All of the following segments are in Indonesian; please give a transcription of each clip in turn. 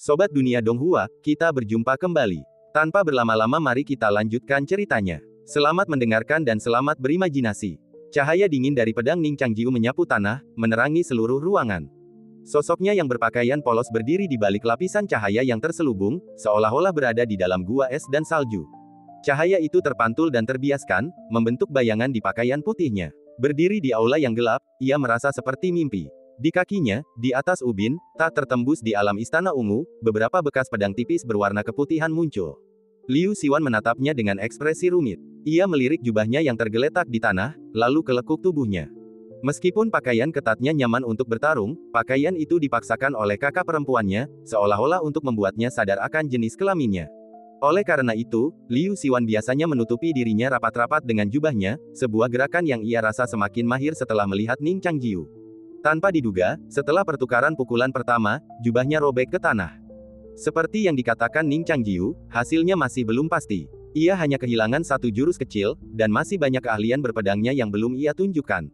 Sobat Dunia Donghua, kita berjumpa kembali. Tanpa berlama-lama mari kita lanjutkan ceritanya. Selamat mendengarkan dan selamat berimajinasi. Cahaya dingin dari pedang Ning Changjiu menyapu tanah, menerangi seluruh ruangan. Sosoknya yang berpakaian polos berdiri di balik lapisan cahaya yang terselubung, seolah-olah berada di dalam gua es dan salju. Cahaya itu terpantul dan terbiaskan, membentuk bayangan di pakaian putihnya. Berdiri di aula yang gelap, ia merasa seperti mimpi. Di kakinya, di atas ubin, tak tertembus di alam istana ungu, beberapa bekas pedang tipis berwarna keputihan muncul. Liu Siwan menatapnya dengan ekspresi rumit. Ia melirik jubahnya yang tergeletak di tanah, lalu kelekuk tubuhnya. Meskipun pakaian ketatnya nyaman untuk bertarung, pakaian itu dipaksakan oleh kakak perempuannya, seolah-olah untuk membuatnya sadar akan jenis kelaminnya. Oleh karena itu, Liu Siwan biasanya menutupi dirinya rapat-rapat dengan jubahnya, sebuah gerakan yang ia rasa semakin mahir setelah melihat Ning Changjiu. Tanpa diduga, setelah pertukaran pukulan pertama, jubahnya robek ke tanah. Seperti yang dikatakan Ning Changjiu, hasilnya masih belum pasti. Ia hanya kehilangan satu jurus kecil, dan masih banyak keahlian berpedangnya yang belum ia tunjukkan.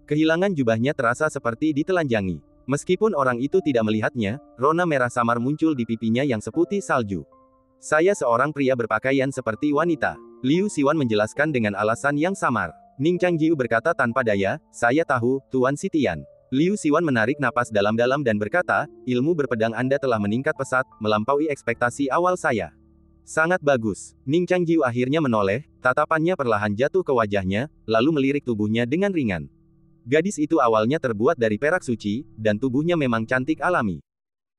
Kehilangan jubahnya terasa seperti ditelanjangi. Meskipun orang itu tidak melihatnya, rona merah samar muncul di pipinya yang seputih salju. Saya seorang pria berpakaian seperti wanita. Liu Siwan menjelaskan dengan alasan yang samar. Ning Changjiu berkata tanpa daya, saya tahu, Tuan Sitian. Liu Siwan menarik napas dalam-dalam dan berkata, ilmu berpedang Anda telah meningkat pesat, melampaui ekspektasi awal saya. Sangat bagus. Ning Changjiu akhirnya menoleh, tatapannya perlahan jatuh ke wajahnya, lalu melirik tubuhnya dengan ringan. Gadis itu awalnya terbuat dari perak suci, dan tubuhnya memang cantik alami.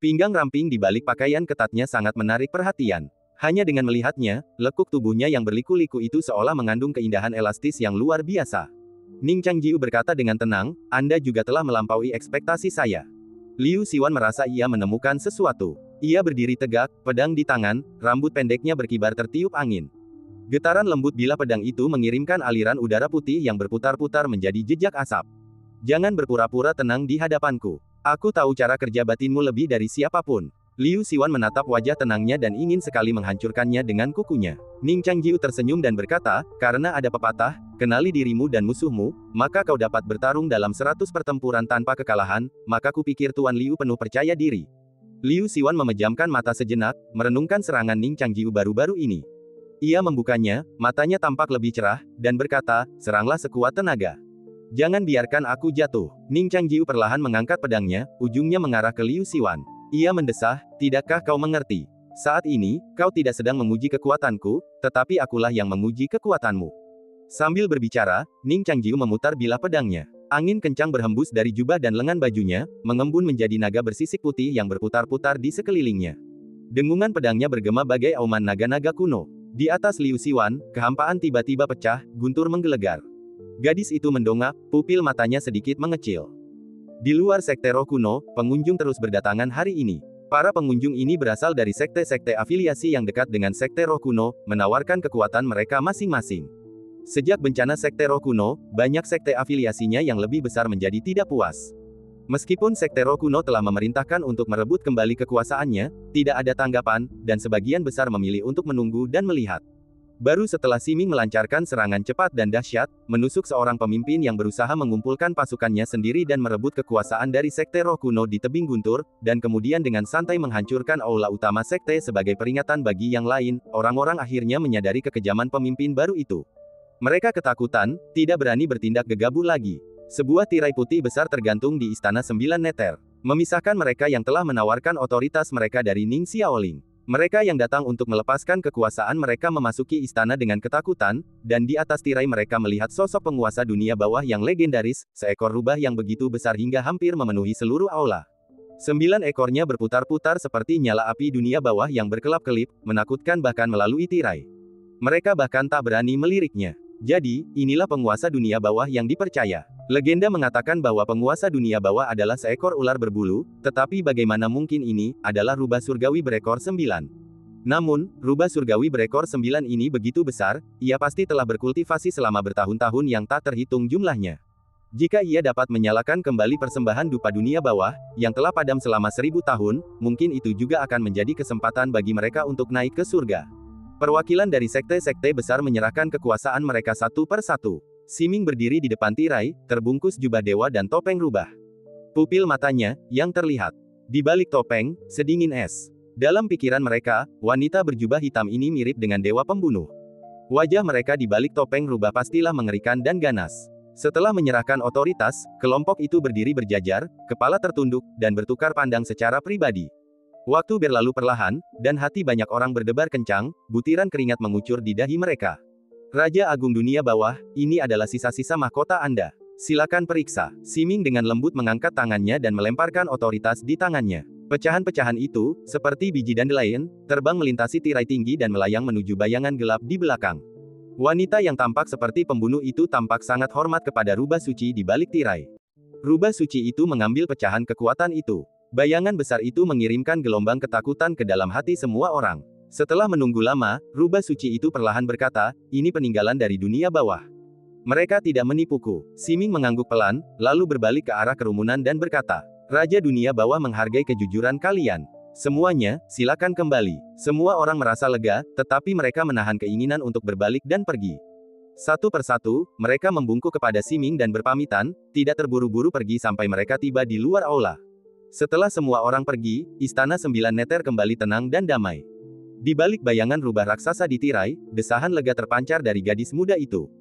Pinggang ramping di balik pakaian ketatnya sangat menarik perhatian. Hanya dengan melihatnya, lekuk tubuhnya yang berliku-liku itu seolah mengandung keindahan elastis yang luar biasa. Ning Changjiu berkata dengan tenang, Anda juga telah melampaui ekspektasi saya. Liu Siwan merasa ia menemukan sesuatu. Ia berdiri tegak, pedang di tangan, rambut pendeknya berkibar tertiup angin. Getaran lembut bilah pedang itu mengirimkan aliran udara putih yang berputar-putar menjadi jejak asap. Jangan berpura-pura tenang di hadapanku. Aku tahu cara kerja batinmu lebih dari siapapun. Liu Siwan menatap wajah tenangnya dan ingin sekali menghancurkannya dengan kukunya. Ning Changjiu tersenyum dan berkata, karena ada pepatah, kenali dirimu dan musuhmu, maka kau dapat bertarung dalam 100 pertempuran tanpa kekalahan, maka kupikir Tuan Liu penuh percaya diri. Liu Siwan memejamkan mata sejenak, merenungkan serangan Ning Changjiu baru-baru ini. Ia membukanya, matanya tampak lebih cerah, dan berkata, seranglah sekuat tenaga. Jangan biarkan aku jatuh. Ning Changjiu perlahan mengangkat pedangnya, ujungnya mengarah ke Liu Siwan. Ia mendesah, tidakkah kau mengerti? Saat ini, kau tidak sedang menguji kekuatanku, tetapi akulah yang menguji kekuatanmu. Sambil berbicara, Ning Changjiu memutar bilah pedangnya. Angin kencang berhembus dari jubah dan lengan bajunya, mengembun menjadi naga bersisik putih yang berputar-putar di sekelilingnya. Dengungan pedangnya bergema bagai auman naga-naga kuno. Di atas Liu Siwan, kehampaan tiba-tiba pecah, guntur menggelegar. Gadis itu mendongak, pupil matanya sedikit mengecil. Di luar sekte roh kuno, pengunjung terus berdatangan hari ini. Para pengunjung ini berasal dari sekte-sekte afiliasi yang dekat dengan sekte roh kuno, menawarkan kekuatan mereka masing-masing. Sejak bencana sekte roh kuno, banyak sekte afiliasinya yang lebih besar menjadi tidak puas. Meskipun sekte roh kuno telah memerintahkan untuk merebut kembali kekuasaannya, tidak ada tanggapan, dan sebagian besar memilih untuk menunggu dan melihat. Baru setelah Siming melancarkan serangan cepat dan dahsyat, menusuk seorang pemimpin yang berusaha mengumpulkan pasukannya sendiri dan merebut kekuasaan dari sekte roh kuno di tebing guntur, dan kemudian dengan santai menghancurkan aula utama sekte sebagai peringatan bagi yang lain, orang-orang akhirnya menyadari kekejaman pemimpin baru itu. Mereka ketakutan, tidak berani bertindak gegabah lagi. Sebuah tirai putih besar tergantung di Istana Sembilan Neter, memisahkan mereka yang telah menawarkan otoritas mereka dari Ning Xiaoling. Mereka yang datang untuk melepaskan kekuasaan mereka memasuki istana dengan ketakutan, dan di atas tirai mereka melihat sosok penguasa dunia bawah yang legendaris, seekor rubah yang begitu besar hingga hampir memenuhi seluruh aula. 9 ekornya berputar-putar seperti nyala api dunia bawah yang berkelap-kelip, menakutkan bahkan melalui tirai. Mereka bahkan tak berani meliriknya. Jadi, inilah penguasa dunia bawah yang dipercaya. Legenda mengatakan bahwa penguasa dunia bawah adalah seekor ular berbulu, tetapi bagaimana mungkin ini adalah rubah surgawi berekor 9. Namun, rubah surgawi berekor 9 ini begitu besar, ia pasti telah berkultivasi selama bertahun-tahun yang tak terhitung jumlahnya. Jika ia dapat menyalakan kembali persembahan dupa dunia bawah, yang telah padam selama 1000 tahun, mungkin itu juga akan menjadi kesempatan bagi mereka untuk naik ke surga. Perwakilan dari sekte-sekte besar menyerahkan kekuasaan mereka satu per satu. Siming berdiri di depan tirai, terbungkus jubah dewa dan topeng rubah. Pupil matanya, yang terlihat. Di balik topeng, sedingin es. Dalam pikiran mereka, wanita berjubah hitam ini mirip dengan dewa pembunuh. Wajah mereka di balik topeng rubah pastilah mengerikan dan ganas. Setelah menyerahkan otoritas, kelompok itu berdiri berjajar, kepala tertunduk, dan bertukar pandang secara pribadi. Waktu berlalu perlahan, dan hati banyak orang berdebar kencang, butiran keringat mengucur di dahi mereka. Raja Agung Dunia Bawah, ini adalah sisa-sisa mahkota Anda. Silakan periksa. Siming dengan lembut mengangkat tangannya dan melemparkan otoritas di tangannya. Pecahan-pecahan itu, seperti biji dandelion, terbang melintasi tirai tinggi dan melayang menuju bayangan gelap di belakang. Wanita yang tampak seperti pembunuh itu tampak sangat hormat kepada rubah suci di balik tirai. Rubah suci itu mengambil pecahan kekuatan itu. Bayangan besar itu mengirimkan gelombang ketakutan ke dalam hati semua orang. Setelah menunggu lama, rubah suci itu perlahan berkata, ini peninggalan dari dunia bawah. Mereka tidak menipuku. Siming mengangguk pelan, lalu berbalik ke arah kerumunan dan berkata, Raja Dunia Bawah menghargai kejujuran kalian. Semuanya, silakan kembali. Semua orang merasa lega, tetapi mereka menahan keinginan untuk berbalik dan pergi. Satu persatu, mereka membungkuk kepada Siming dan berpamitan, tidak terburu-buru pergi sampai mereka tiba di luar aula. Setelah semua orang pergi, Istana Sembilan Neter kembali tenang dan damai. Di balik bayangan rubah raksasa di tirai, desahan lega terpancar dari gadis muda itu.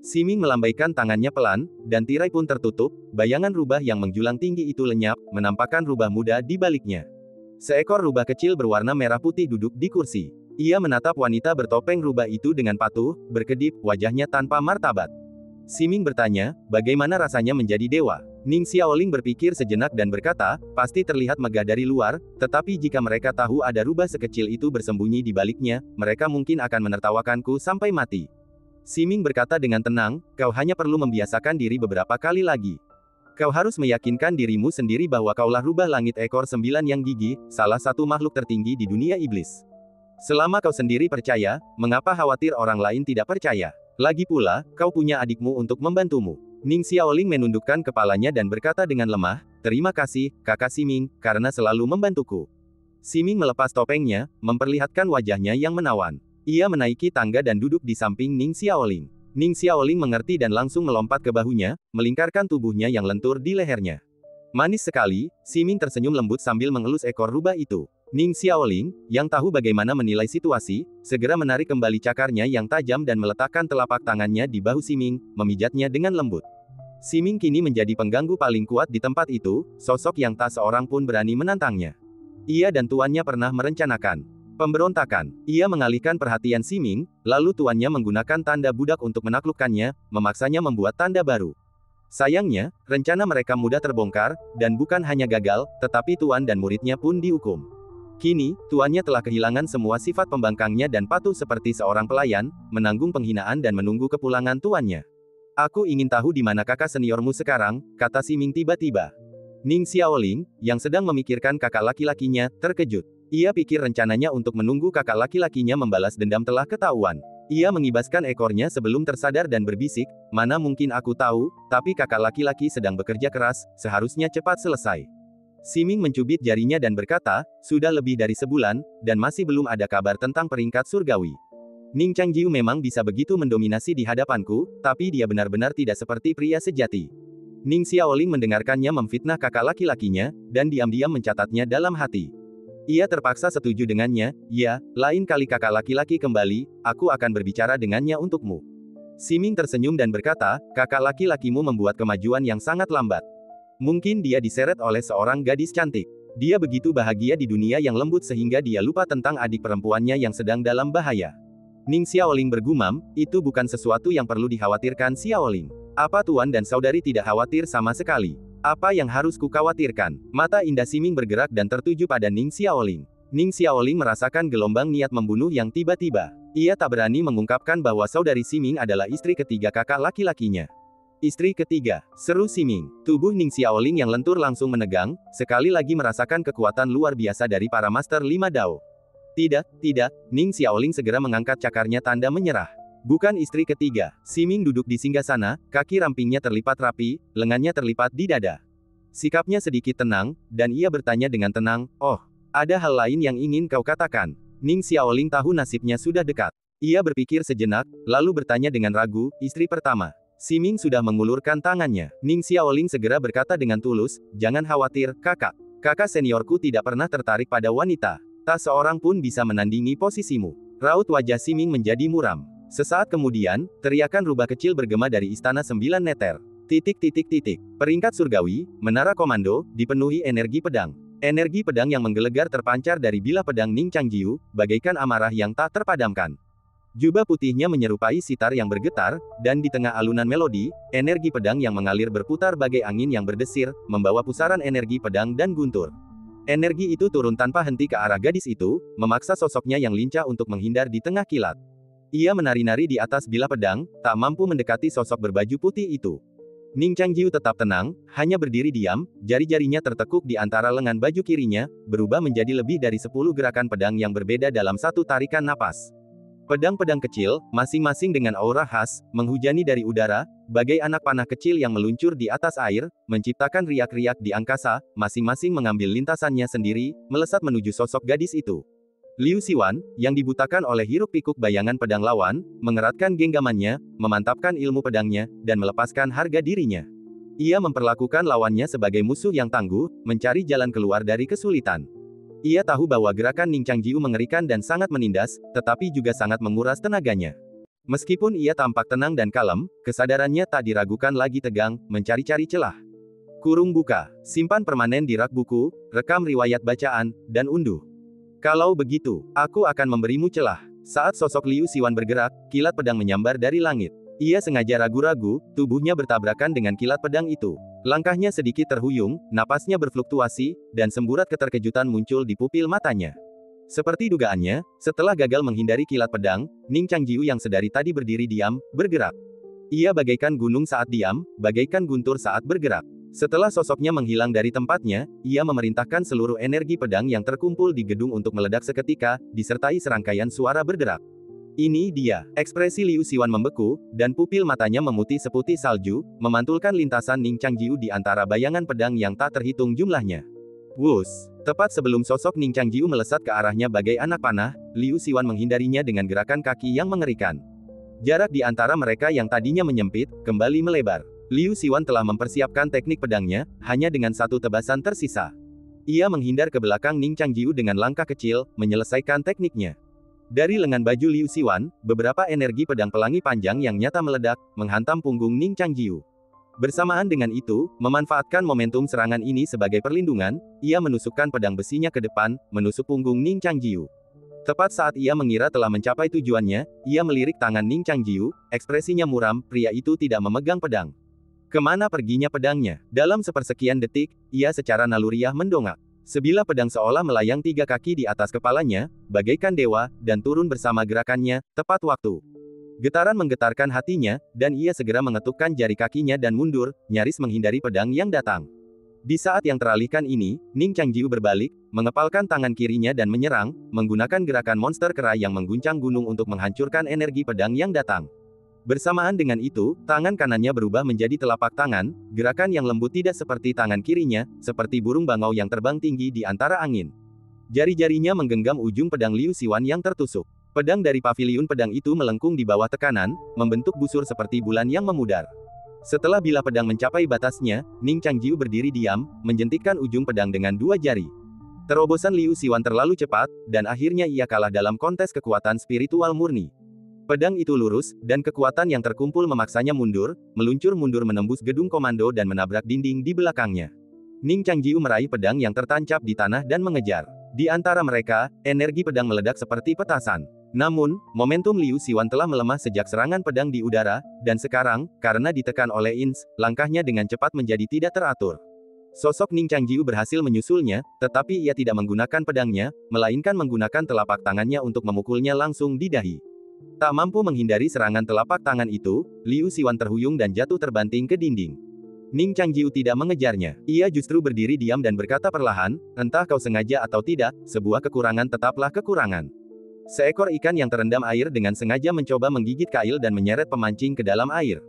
Siming melambaikan tangannya pelan, dan tirai pun tertutup, bayangan rubah yang menjulang tinggi itu lenyap, menampakkan rubah muda di baliknya. Seekor rubah kecil berwarna merah putih duduk di kursi. Ia menatap wanita bertopeng rubah itu dengan patuh, berkedip, wajahnya tanpa martabat. Siming bertanya, bagaimana rasanya menjadi dewa? Ning Xiaoling berpikir sejenak dan berkata, pasti terlihat megah dari luar, tetapi jika mereka tahu ada rubah sekecil itu bersembunyi di baliknya, mereka mungkin akan menertawakanku sampai mati. Siming berkata dengan tenang, kau hanya perlu membiasakan diri beberapa kali lagi. Kau harus meyakinkan dirimu sendiri bahwa kaulah rubah langit ekor 9 yang gigih, salah satu makhluk tertinggi di dunia iblis. Selama kau sendiri percaya, mengapa khawatir orang lain tidak percaya? Lagi pula, kau punya adikmu untuk membantumu. Ning Xiaoling menundukkan kepalanya dan berkata dengan lemah, terima kasih, kakak Siming, karena selalu membantuku. Siming melepas topengnya, memperlihatkan wajahnya yang menawan. Ia menaiki tangga dan duduk di samping Ning Xiaoling. Ning Xiaoling mengerti dan langsung melompat ke bahunya, melingkarkan tubuhnya yang lentur di lehernya. Manis sekali, Siming tersenyum lembut sambil mengelus ekor rubah itu. Ning Xiaoling, yang tahu bagaimana menilai situasi, segera menarik kembali cakarnya yang tajam dan meletakkan telapak tangannya di bahu Siming, memijatnya dengan lembut. Siming kini menjadi pengganggu paling kuat di tempat itu, sosok yang tak seorang pun berani menantangnya. Ia dan tuannya pernah merencanakan pemberontakan. Ia mengalihkan perhatian Siming, lalu tuannya menggunakan tanda budak untuk menaklukkannya, memaksanya membuat tanda baru. Sayangnya, rencana mereka mudah terbongkar, dan bukan hanya gagal, tetapi tuan dan muridnya pun dihukum. Kini, tuannya telah kehilangan semua sifat pembangkangnya dan patuh seperti seorang pelayan, menanggung penghinaan dan menunggu kepulangan tuannya. Aku ingin tahu di mana kakak seniormu sekarang, kata Siming tiba-tiba. Ning Xiaoling, yang sedang memikirkan kakak laki-lakinya, terkejut. Ia pikir rencananya untuk menunggu kakak laki-lakinya membalas dendam telah ketahuan. Ia mengibaskan ekornya sebelum tersadar dan berbisik, mana mungkin aku tahu, tapi kakak laki-laki sedang bekerja keras, seharusnya cepat selesai. Siming mencubit jarinya dan berkata, sudah lebih dari sebulan, dan masih belum ada kabar tentang peringkat surgawi. Ning Changjiu memang bisa begitu mendominasi di hadapanku, tapi dia benar-benar tidak seperti pria sejati. Ning Xiaoling mendengarkannya memfitnah kakak laki-lakinya, dan diam-diam mencatatnya dalam hati. Ia terpaksa setuju dengannya, ya, lain kali kakak laki-laki kembali, aku akan berbicara dengannya untukmu. Siming tersenyum dan berkata, kakak laki-lakimu membuat kemajuan yang sangat lambat. Mungkin dia diseret oleh seorang gadis cantik. Dia begitu bahagia di dunia yang lembut sehingga dia lupa tentang adik perempuannya yang sedang dalam bahaya. Ning Xiaoling bergumam, itu bukan sesuatu yang perlu dikhawatirkan Xiaoling. Apa tuan dan saudari tidak khawatir sama sekali? Apa yang harus kukhawatirkan? Mata indah Siming bergerak dan tertuju pada Ning Xiaoling. Ning Xiaoling merasakan gelombang niat membunuh yang tiba-tiba. Ia tak berani mengungkapkan bahwa saudari Siming adalah istri ketiga kakak laki-lakinya. Istri ketiga, seru Siming. Tubuh Ning Xiaoling yang lentur langsung menegang, sekali lagi merasakan kekuatan luar biasa dari para Master 5 Dao. Tidak, Ning Xiaoling segera mengangkat cakarnya tanda menyerah. Bukan istri ketiga. Siming duduk di singgahsana, kaki rampingnya terlipat rapi, lengannya terlipat di dada. Sikapnya sedikit tenang, dan ia bertanya dengan tenang, oh, ada hal lain yang ingin kau katakan. Ning Xiaoling tahu nasibnya sudah dekat. Ia berpikir sejenak, lalu bertanya dengan ragu, istri pertama. Siming sudah mengulurkan tangannya. Ning Xiaoling segera berkata dengan tulus, jangan khawatir, kakak. Kakak seniorku tidak pernah tertarik pada wanita. Tak seorang pun bisa menandingi posisimu. Raut wajah Siming menjadi muram. Sesaat kemudian, teriakan rubah kecil bergema dari Istana Sembilan Neter. Peringkat surgawi, menara komando, dipenuhi energi pedang. Energi pedang yang menggelegar terpancar dari bilah pedang Ning Changjiu, bagaikan amarah yang tak terpadamkan. Jubah putihnya menyerupai sitar yang bergetar, dan di tengah alunan melodi, energi pedang yang mengalir berputar bagai angin yang berdesir, membawa pusaran energi pedang dan guntur. Energi itu turun tanpa henti ke arah gadis itu, memaksa sosoknya yang lincah untuk menghindar di tengah kilat. Ia menari-nari di atas bilah pedang, tak mampu mendekati sosok berbaju putih itu. Ning Changjiu tetap tenang, hanya berdiri diam, jari-jarinya tertekuk di antara lengan baju kirinya, berubah menjadi lebih dari 10 gerakan pedang yang berbeda dalam satu tarikan napas. Pedang-pedang kecil, masing-masing dengan aura khas, menghujani dari udara, bagai anak panah kecil yang meluncur di atas air, menciptakan riak-riak di angkasa, masing-masing mengambil lintasannya sendiri, melesat menuju sosok gadis itu. Liu Xiwan, yang dibutakan oleh hiruk-pikuk bayangan pedang lawan, mengeratkan genggamannya, memantapkan ilmu pedangnya, dan melepaskan harga dirinya. Ia memperlakukan lawannya sebagai musuh yang tangguh, mencari jalan keluar dari kesulitan. Ia tahu bahwa gerakan Ning Changjiu mengerikan dan sangat menindas, tetapi juga sangat menguras tenaganya. Meskipun ia tampak tenang dan kalem, kesadarannya tak diragukan lagi tegang, mencari-cari celah. Kurung buka, simpan permanen di rak buku, rekam riwayat bacaan, dan unduh. Kalau begitu, aku akan memberimu celah. Saat sosok Liu Xiwan bergerak, kilat pedang menyambar dari langit. Ia sengaja ragu-ragu, tubuhnya bertabrakan dengan kilat pedang itu. Langkahnya sedikit terhuyung, napasnya berfluktuasi, dan semburat keterkejutan muncul di pupil matanya. Seperti dugaannya, setelah gagal menghindari kilat pedang, Ning Changjiu yang sedari tadi berdiri diam, bergerak. Ia bagaikan gunung saat diam, bagaikan guntur saat bergerak. Setelah sosoknya menghilang dari tempatnya, ia memerintahkan seluruh energi pedang yang terkumpul di gedung untuk meledak seketika, disertai serangkaian suara berderak. Ini dia. Ekspresi Liu Xiwan membeku, dan pupil matanya memutih seputih salju, memantulkan lintasan Ning Changjiu di antara bayangan pedang yang tak terhitung jumlahnya. Wus! Tepat sebelum sosok Ning Changjiu melesat ke arahnya bagai anak panah, Liu Xiwan menghindarinya dengan gerakan kaki yang mengerikan. Jarak di antara mereka yang tadinya menyempit, kembali melebar. Liu Xiwan telah mempersiapkan teknik pedangnya, hanya dengan satu tebasan tersisa. Ia menghindar ke belakang Ning Changjiu dengan langkah kecil, menyelesaikan tekniknya. Dari lengan baju Liu Xiwan, beberapa energi pedang pelangi panjang yang nyata meledak, menghantam punggung Ning Changjiu. Bersamaan dengan itu, memanfaatkan momentum serangan ini sebagai perlindungan, ia menusukkan pedang besinya ke depan, menusuk punggung Ning Changjiu. Tepat saat ia mengira telah mencapai tujuannya, ia melirik tangan Ning Changjiu, ekspresinya muram, pria itu tidak memegang pedang. Kemana perginya pedangnya? Dalam sepersekian detik, ia secara naluriah mendongak. Sebilah pedang seolah melayang 3 kaki di atas kepalanya, bagaikan dewa, dan turun bersama gerakannya, tepat waktu. Getaran menggetarkan hatinya, dan ia segera mengetukkan jari kakinya dan mundur, nyaris menghindari pedang yang datang. Di saat yang teralihkan ini, Ning Changjiu berbalik, mengepalkan tangan kirinya dan menyerang, menggunakan gerakan monster kera yang mengguncang gunung untuk menghancurkan energi pedang yang datang. Bersamaan dengan itu, tangan kanannya berubah menjadi telapak tangan, gerakan yang lembut tidak seperti tangan kirinya, seperti burung bangau yang terbang tinggi di antara angin. Jari-jarinya menggenggam ujung pedang Liu Xiwan yang tertusuk. Pedang dari paviliun pedang itu melengkung di bawah tekanan, membentuk busur seperti bulan yang memudar. Setelah bilah pedang mencapai batasnya, Ning Changjiu berdiri diam, menjentikkan ujung pedang dengan 2 jari. Terobosan Liu Xiwan terlalu cepat, dan akhirnya ia kalah dalam kontes kekuatan spiritual murni. Pedang itu lurus, dan kekuatan yang terkumpul memaksanya mundur, meluncur mundur menembus gedung komando dan menabrak dinding di belakangnya. Ning Changjiu meraih pedang yang tertancap di tanah dan mengejar. Di antara mereka, energi pedang meledak seperti petasan. Namun, momentum Liu Xiwan telah melemah sejak serangan pedang di udara, dan sekarang, karena ditekan oleh Ins, langkahnya dengan cepat menjadi tidak teratur. Sosok Ning Changjiu berhasil menyusulnya, tetapi ia tidak menggunakan pedangnya, melainkan menggunakan telapak tangannya untuk memukulnya langsung di dahi. Tak mampu menghindari serangan telapak tangan itu, Liu Xiwan terhuyung dan jatuh terbanting ke dinding. Ning Changjiu tidak mengejarnya. Ia justru berdiri diam dan berkata perlahan, entah kau sengaja atau tidak, sebuah kekurangan tetaplah kekurangan. Seekor ikan yang terendam air dengan sengaja mencoba menggigit kail dan menyeret pemancing ke dalam air.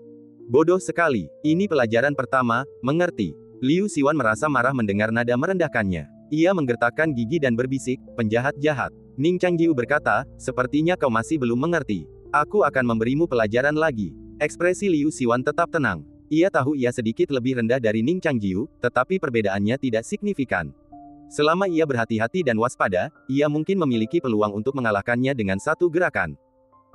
Bodoh sekali. Ini pelajaran pertama, mengerti. Liu Xiwan merasa marah mendengar nada merendahkannya. Ia menggertakkan gigi dan berbisik, penjahat jahat. Ning Changjiu berkata, sepertinya kau masih belum mengerti. Aku akan memberimu pelajaran lagi. Ekspresi Liu Xiwan tetap tenang. Ia tahu ia sedikit lebih rendah dari Ning Changjiu, tetapi perbedaannya tidak signifikan. Selama ia berhati-hati dan waspada, ia mungkin memiliki peluang untuk mengalahkannya dengan satu gerakan.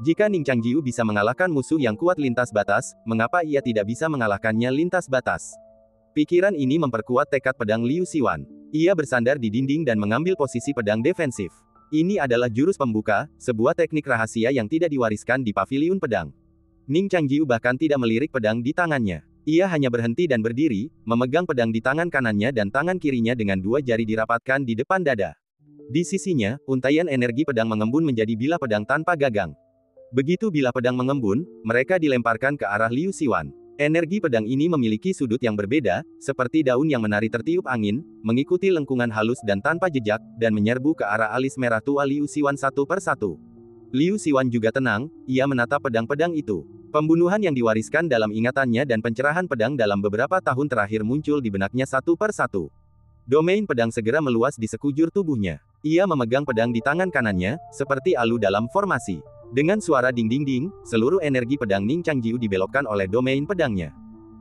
Jika Ning Changjiu bisa mengalahkan musuh yang kuat lintas batas, mengapa ia tidak bisa mengalahkannya lintas batas? Pikiran ini memperkuat tekad pedang Liu Xiwan. Ia bersandar di dinding dan mengambil posisi pedang defensif. Ini adalah jurus pembuka, sebuah teknik rahasia yang tidak diwariskan di paviliun pedang. Ning Changjiu bahkan tidak melirik pedang di tangannya. Ia hanya berhenti dan berdiri, memegang pedang di tangan kanannya dan tangan kirinya dengan dua jari dirapatkan di depan dada. Di sisinya, untaian energi pedang mengembun menjadi bilah pedang tanpa gagang. Begitu bilah pedang mengembun, mereka dilemparkan ke arah Liu Xiwan. Energi pedang ini memiliki sudut yang berbeda, seperti daun yang menari tertiup angin, mengikuti lengkungan halus dan tanpa jejak, dan menyerbu ke arah alis merah tua Liu Xiwan satu per satu. Liu Xiwan juga tenang, ia menatap pedang-pedang itu. Pembunuhan yang diwariskan dalam ingatannya dan pencerahan pedang dalam beberapa tahun terakhir muncul di benaknya satu per satu. Domain pedang segera meluas di sekujur tubuhnya. Ia memegang pedang di tangan kanannya, seperti alu dalam formasi. Dengan suara ding-ding-ding, seluruh energi pedang Ning Changjiu dibelokkan oleh domain pedangnya.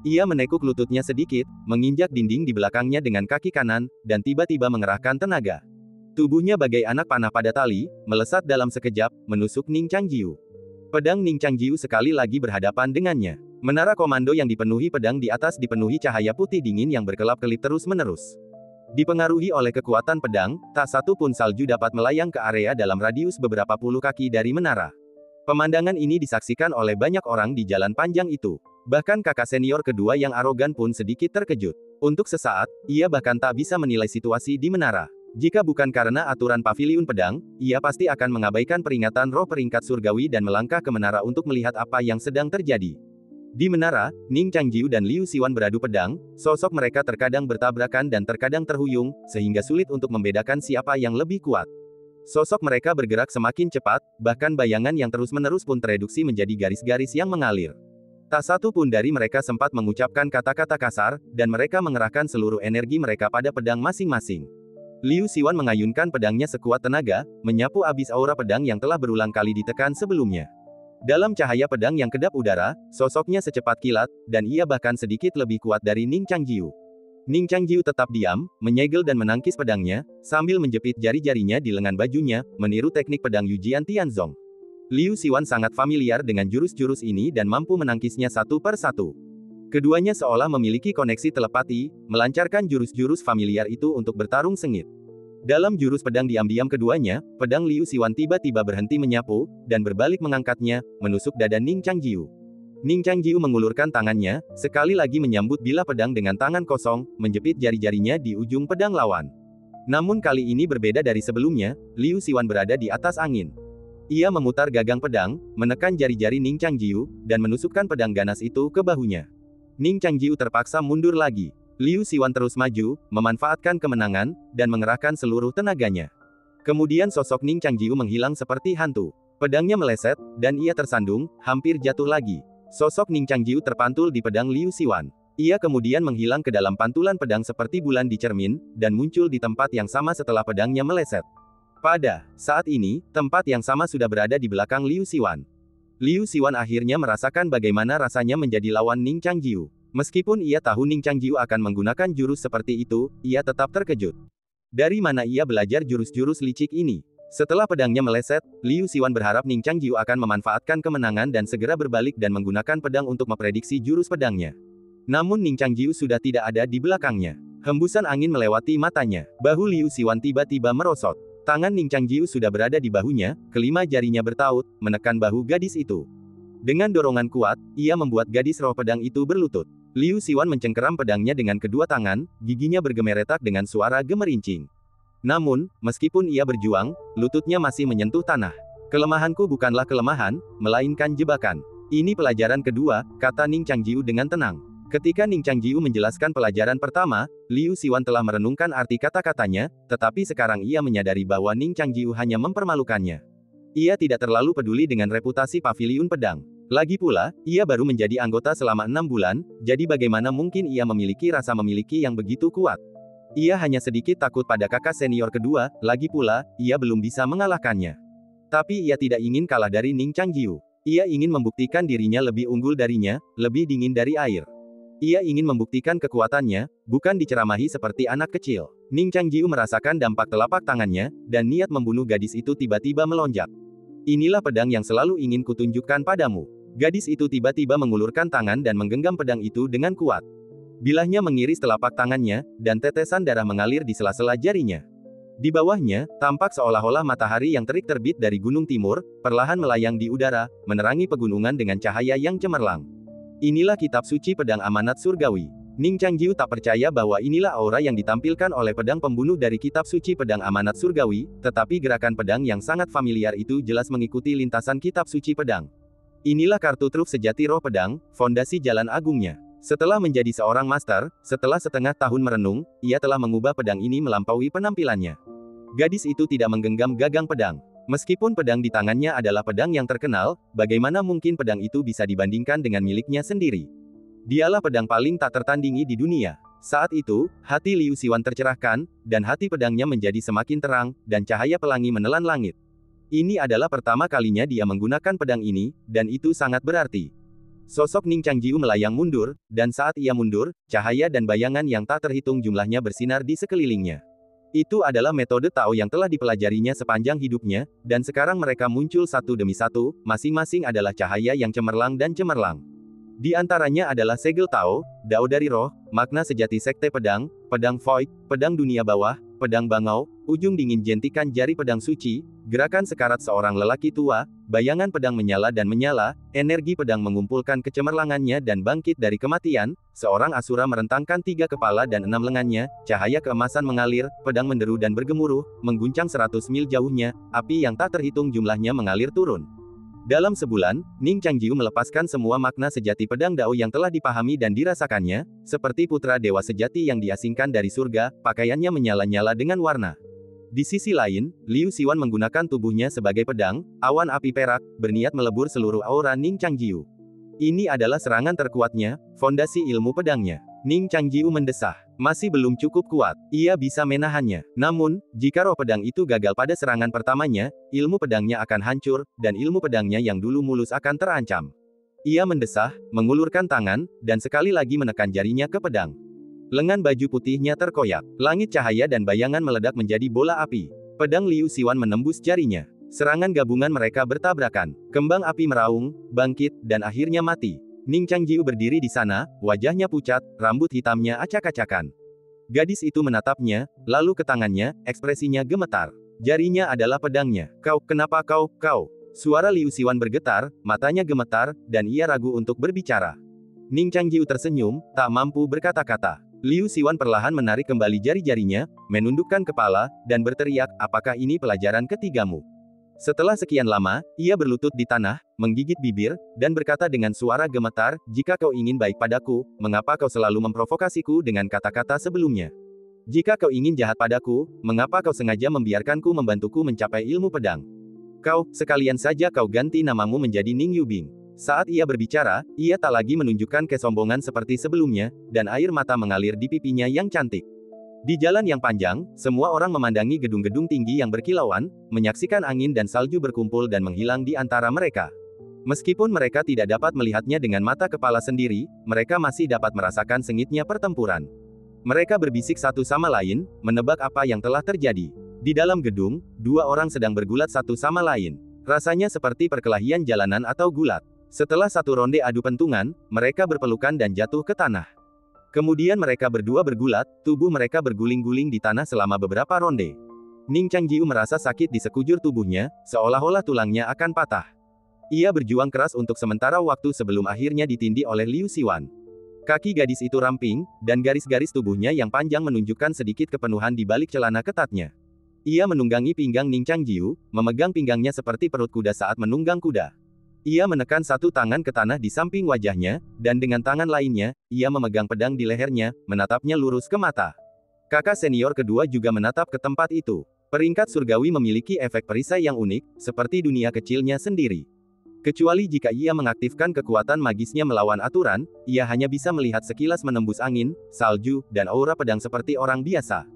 Ia menekuk lututnya sedikit, menginjak dinding di belakangnya dengan kaki kanan, dan tiba-tiba mengerahkan tenaga. Tubuhnya bagai anak panah pada tali, melesat dalam sekejap, menusuk Ning Changjiu. Pedang Ning Changjiu sekali lagi berhadapan dengannya. Menara komando yang dipenuhi pedang di atas dipenuhi cahaya putih dingin yang berkelap-kelip terus-menerus. Dipengaruhi oleh kekuatan pedang, tak satu pun salju dapat melayang ke area dalam radius beberapa puluh kaki dari menara. Pemandangan ini disaksikan oleh banyak orang di jalan panjang itu. Bahkan kakak senior kedua yang arogan pun sedikit terkejut. Untuk sesaat, ia bahkan tak bisa menilai situasi di menara. Jika bukan karena aturan paviliun pedang, ia pasti akan mengabaikan peringatan roh peringkat surgawi dan melangkah ke menara untuk melihat apa yang sedang terjadi. Di menara, Ning Changjiu dan Liu Xiwan beradu pedang, sosok mereka terkadang bertabrakan dan terkadang terhuyung, sehingga sulit untuk membedakan siapa yang lebih kuat. Sosok mereka bergerak semakin cepat, bahkan bayangan yang terus-menerus pun tereduksi menjadi garis-garis yang mengalir. Tak satu pun dari mereka sempat mengucapkan kata-kata kasar, dan mereka mengerahkan seluruh energi mereka pada pedang masing-masing. Liu Xiwan mengayunkan pedangnya sekuat tenaga, menyapu abis aura pedang yang telah berulang kali ditekan sebelumnya. Dalam cahaya pedang yang kedap udara, sosoknya secepat kilat, dan ia bahkan sedikit lebih kuat dari Ning Changjiu. Ning Changjiu tetap diam, menyegel dan menangkis pedangnya, sambil menjepit jari-jarinya di lengan bajunya, meniru teknik pedang Yujian Tianzong. Liu Xiwan sangat familiar dengan jurus-jurus ini dan mampu menangkisnya satu per satu. Keduanya seolah memiliki koneksi telepati, melancarkan jurus-jurus familiar itu untuk bertarung sengit. Dalam jurus pedang diam-diam keduanya, pedang Liu Xiwan tiba-tiba berhenti menyapu, dan berbalik mengangkatnya, menusuk dada Ning Changjiu. Ning Changjiu mengulurkan tangannya, sekali lagi menyambut bilah pedang dengan tangan kosong, menjepit jari-jarinya di ujung pedang lawan. Namun kali ini berbeda dari sebelumnya, Liu Xiwan berada di atas angin. Ia memutar gagang pedang, menekan jari-jari Ning Changjiu, dan menusukkan pedang ganas itu ke bahunya. Ning Changjiu terpaksa mundur lagi. Liu Xiwan terus maju, memanfaatkan kemenangan, dan mengerahkan seluruh tenaganya. Kemudian sosok Ning Changjiu menghilang seperti hantu. Pedangnya meleset, dan ia tersandung, hampir jatuh lagi. Sosok Ning Changjiu terpantul di pedang Liu Xiwan. Ia kemudian menghilang ke dalam pantulan pedang seperti bulan di cermin, dan muncul di tempat yang sama setelah pedangnya meleset. Pada saat ini, tempat yang sama sudah berada di belakang Liu Xiwan. Liu Xiwan akhirnya merasakan bagaimana rasanya menjadi lawan Ning Changjiu. Meskipun ia tahu Ning Changjiu akan menggunakan jurus seperti itu, ia tetap terkejut. Dari mana ia belajar jurus-jurus licik ini? Setelah pedangnya meleset, Liu Xiwan berharap Ning Changjiu akan memanfaatkan kemenangan dan segera berbalik dan menggunakan pedang untuk memprediksi jurus pedangnya. Namun Ning Changjiu sudah tidak ada di belakangnya. Hembusan angin melewati matanya. Bahu Liu Xiwan tiba-tiba merosot. Tangan Ning Changjiu sudah berada di bahunya, kelima jarinya bertaut, menekan bahu gadis itu. Dengan dorongan kuat, ia membuat gadis roh pedang itu berlutut. Liu Xiwan mencengkeram pedangnya dengan kedua tangan, giginya bergemeretak dengan suara gemerincing. Namun, meskipun ia berjuang, lututnya masih menyentuh tanah. Kelemahanku bukanlah kelemahan, melainkan jebakan. Ini pelajaran kedua, kata Ning Changjiu dengan tenang. Ketika Ning Changjiu menjelaskan pelajaran pertama, Liu Xiwan telah merenungkan arti kata-katanya, tetapi sekarang ia menyadari bahwa Ning Changjiu hanya mempermalukannya. Ia tidak terlalu peduli dengan reputasi paviliun pedang. Lagi pula, ia baru menjadi anggota selama 6 bulan, jadi bagaimana mungkin ia memiliki rasa memiliki yang begitu kuat. Ia hanya sedikit takut pada kakak senior kedua, lagi pula, ia belum bisa mengalahkannya. Tapi ia tidak ingin kalah dari Ning Changjiu. Ia ingin membuktikan dirinya lebih unggul darinya, lebih dingin dari air. Ia ingin membuktikan kekuatannya, bukan diceramahi seperti anak kecil. Ning Changjiu merasakan dampak telapak tangannya, dan niat membunuh gadis itu tiba-tiba melonjak. Inilah pedang yang selalu ingin kutunjukkan padamu. Gadis itu tiba-tiba mengulurkan tangan dan menggenggam pedang itu dengan kuat. Bilahnya mengiris telapak tangannya, dan tetesan darah mengalir di sela-sela jarinya. Di bawahnya, tampak seolah-olah matahari yang terik terbit dari gunung timur, perlahan melayang di udara, menerangi pegunungan dengan cahaya yang cemerlang. Inilah kitab suci pedang amanat surgawi. Ning Changjiu tak percaya bahwa inilah aura yang ditampilkan oleh pedang pembunuh dari kitab suci pedang amanat surgawi, tetapi gerakan pedang yang sangat familiar itu jelas mengikuti lintasan kitab suci pedang. Inilah kartu truf sejati roh pedang, fondasi jalan agungnya. Setelah menjadi seorang master, setelah setengah tahun merenung, ia telah mengubah pedang ini melampaui penampilannya. Gadis itu tidak menggenggam gagang pedang. Meskipun pedang di tangannya adalah pedang yang terkenal, bagaimana mungkin pedang itu bisa dibandingkan dengan miliknya sendiri? Dialah pedang paling tak tertandingi di dunia. Saat itu, hati Liu Xiwan tercerahkan, dan hati pedangnya menjadi semakin terang, dan cahaya pelangi menelan langit. Ini adalah pertama kalinya dia menggunakan pedang ini, dan itu sangat berarti. Sosok Ning Changjiu melayang mundur, dan saat ia mundur, cahaya dan bayangan yang tak terhitung jumlahnya bersinar di sekelilingnya. Itu adalah metode Tao yang telah dipelajarinya sepanjang hidupnya, dan sekarang mereka muncul satu demi satu, masing-masing adalah cahaya yang cemerlang dan cemerlang. Di antaranya adalah segel Tao, Dao dari roh, makna sejati sekte pedang, pedang void, pedang dunia bawah, pedang bangau, ujung dingin jentikan jari pedang suci, gerakan sekarat seorang lelaki tua, bayangan pedang menyala dan menyala, energi pedang mengumpulkan kecemerlangannya dan bangkit dari kematian, seorang asura merentangkan 3 kepala dan 6 lengannya, cahaya keemasan mengalir, pedang menderu dan bergemuruh, mengguncang 100 mil jauhnya, api yang tak terhitung jumlahnya mengalir turun. Dalam sebulan, Ning Changjiu melepaskan semua makna sejati pedang Dao yang telah dipahami dan dirasakannya, seperti putra dewa sejati yang diasingkan dari surga, pakaiannya menyala-nyala dengan warna. Di sisi lain, Liu Xiwan menggunakan tubuhnya sebagai pedang, awan api perak, berniat melebur seluruh aura Ning Changjiu. Ini adalah serangan terkuatnya, fondasi ilmu pedangnya. Ning Changjiu mendesah. Masih belum cukup kuat. Ia bisa menahannya. Namun, jika roh pedang itu gagal pada serangan pertamanya, ilmu pedangnya akan hancur, dan ilmu pedangnya yang dulu mulus akan terancam. Ia mendesah, mengulurkan tangan, dan sekali lagi menekan jarinya ke pedang. Lengan baju putihnya terkoyak. Langit cahaya dan bayangan meledak menjadi bola api. Pedang Liu Xiwan menembus jarinya. Serangan gabungan mereka bertabrakan. Kembang api meraung, bangkit, dan akhirnya mati. Ning Changjiu berdiri di sana, wajahnya pucat, rambut hitamnya acak-acakan. Gadis itu menatapnya, lalu ke tangannya, ekspresinya gemetar. Jarinya adalah pedangnya. Kenapa kau? Suara Liu Xiwan bergetar, matanya gemetar, dan ia ragu untuk berbicara. Ning Changjiu tersenyum, tak mampu berkata-kata. Liu Xiwan perlahan menarik kembali jari-jarinya, menundukkan kepala, dan berteriak, apakah ini pelajaran ketigamu? Setelah sekian lama, ia berlutut di tanah, menggigit bibir, dan berkata dengan suara gemetar, jika kau ingin baik padaku, mengapa kau selalu memprovokasiku dengan kata-kata sebelumnya? Jika kau ingin jahat padaku, mengapa kau sengaja membiarkanku membantuku mencapai ilmu pedang? Sekalian saja kau ganti namamu menjadi Ning Yubing. Saat ia berbicara, ia tak lagi menunjukkan kesombongan seperti sebelumnya, dan air mata mengalir di pipinya yang cantik. Di jalan yang panjang, semua orang memandangi gedung-gedung tinggi yang berkilauan, menyaksikan angin dan salju berkumpul dan menghilang di antara mereka. Meskipun mereka tidak dapat melihatnya dengan mata kepala sendiri, mereka masih dapat merasakan sengitnya pertempuran. Mereka berbisik satu sama lain, menebak apa yang telah terjadi. Di dalam gedung, 2 orang sedang bergulat satu sama lain. Rasanya seperti perkelahian jalanan atau gulat. Setelah satu ronde adu pentungan, mereka berpelukan dan jatuh ke tanah. Kemudian mereka berdua bergulat, tubuh mereka berguling-guling di tanah selama beberapa ronde. Ning Changjiu merasa sakit di sekujur tubuhnya, seolah-olah tulangnya akan patah. Ia berjuang keras untuk sementara waktu sebelum akhirnya ditindih oleh Liu Xiwan. Kaki gadis itu ramping, dan garis-garis tubuhnya yang panjang menunjukkan sedikit kepenuhan di balik celana ketatnya. Ia menunggangi pinggang Ning Changjiu, memegang pinggangnya seperti perut kuda saat menunggang kuda. Ia menekan satu tangan ke tanah di samping wajahnya, dan dengan tangan lainnya, ia memegang pedang di lehernya, menatapnya lurus ke mata. Kakak senior kedua juga menatap ke tempat itu. Peringkat surgawi memiliki efek perisai yang unik, seperti dunia kecilnya sendiri. Kecuali jika ia mengaktifkan kekuatan magisnya melawan aturan, ia hanya bisa melihat sekilas menembus angin, salju, dan aura pedang seperti orang biasa.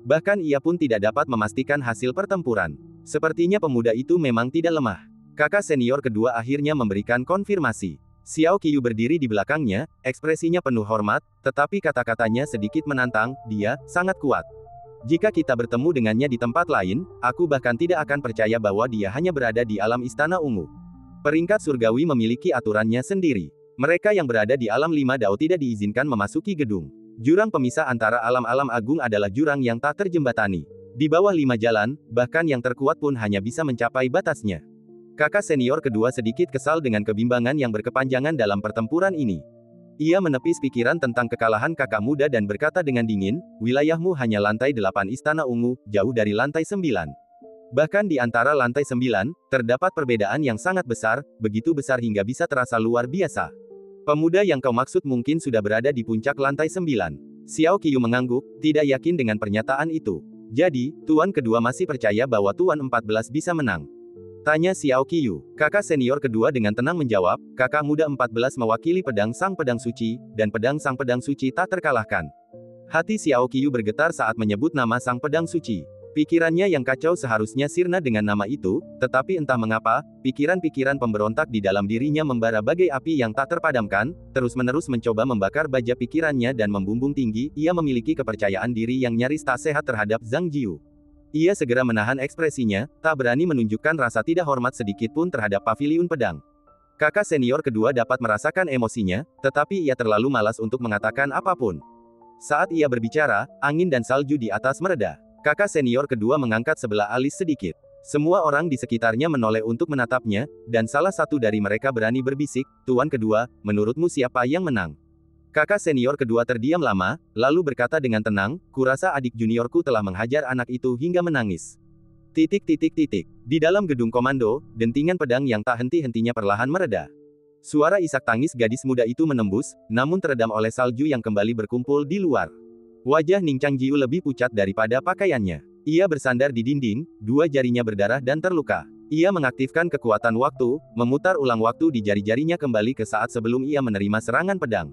Bahkan ia pun tidak dapat memastikan hasil pertempuran. Sepertinya pemuda itu memang tidak lemah. Kakak senior kedua akhirnya memberikan konfirmasi. Xiao Qiyu berdiri di belakangnya, ekspresinya penuh hormat, tetapi kata-katanya sedikit menantang, dia sangat kuat. Jika kita bertemu dengannya di tempat lain, aku bahkan tidak akan percaya bahwa dia hanya berada di alam Istana Ungu. Peringkat surgawi memiliki aturannya sendiri. Mereka yang berada di alam 5 dao tidak diizinkan memasuki gedung. Jurang pemisah antara alam-alam agung adalah jurang yang tak terjembatani. Di bawah 5 jalan, bahkan yang terkuat pun hanya bisa mencapai batasnya. Kakak senior kedua sedikit kesal dengan kebimbangan yang berkepanjangan dalam pertempuran ini. Ia menepis pikiran tentang kekalahan kakak muda dan berkata dengan dingin, wilayahmu hanya lantai 8 Istana Ungu, jauh dari lantai 9. Bahkan di antara lantai 9, terdapat perbedaan yang sangat besar, begitu besar hingga bisa terasa luar biasa. Pemuda yang kau maksud mungkin sudah berada di puncak lantai 9. Xiao Qiyu mengangguk, tidak yakin dengan pernyataan itu. Jadi, Tuan kedua masih percaya bahwa Tuan 14 bisa menang? Tanya Xiao Qiyu. Kakak senior kedua dengan tenang menjawab, kakak muda 14 mewakili pedang Sang Pedang Suci, dan pedang Sang Pedang Suci tak terkalahkan. Hati Xiao Qiyu bergetar saat menyebut nama Sang Pedang Suci. Pikirannya yang kacau seharusnya sirna dengan nama itu, tetapi entah mengapa, pikiran-pikiran pemberontak di dalam dirinya membara bagai api yang tak terpadamkan, terus-menerus mencoba membakar baja pikirannya dan membumbung tinggi, ia memiliki kepercayaan diri yang nyaris tak sehat terhadap Zhang Jiu. Ia segera menahan ekspresinya, tak berani menunjukkan rasa tidak hormat sedikit pun terhadap paviliun pedang. Kakak senior kedua dapat merasakan emosinya, tetapi ia terlalu malas untuk mengatakan apapun. Saat ia berbicara, angin dan salju di atas mereda. Kakak senior kedua mengangkat sebelah alis sedikit. Semua orang di sekitarnya menoleh untuk menatapnya, dan salah satu dari mereka berani berbisik, Tuan kedua, menurutmu siapa yang menang? Kakak senior kedua terdiam lama, lalu berkata dengan tenang, kurasa adik juniorku telah menghajar anak itu hingga menangis. Di dalam gedung komando, dentingan pedang yang tak henti-hentinya perlahan mereda. Suara isak tangis gadis muda itu menembus, namun teredam oleh salju yang kembali berkumpul di luar. Wajah Ning Changjiu lebih pucat daripada pakaiannya. Ia bersandar di dinding, dua jarinya berdarah dan terluka. Ia mengaktifkan kekuatan waktu, memutar ulang waktu di jari-jarinya kembali ke saat sebelum ia menerima serangan pedang.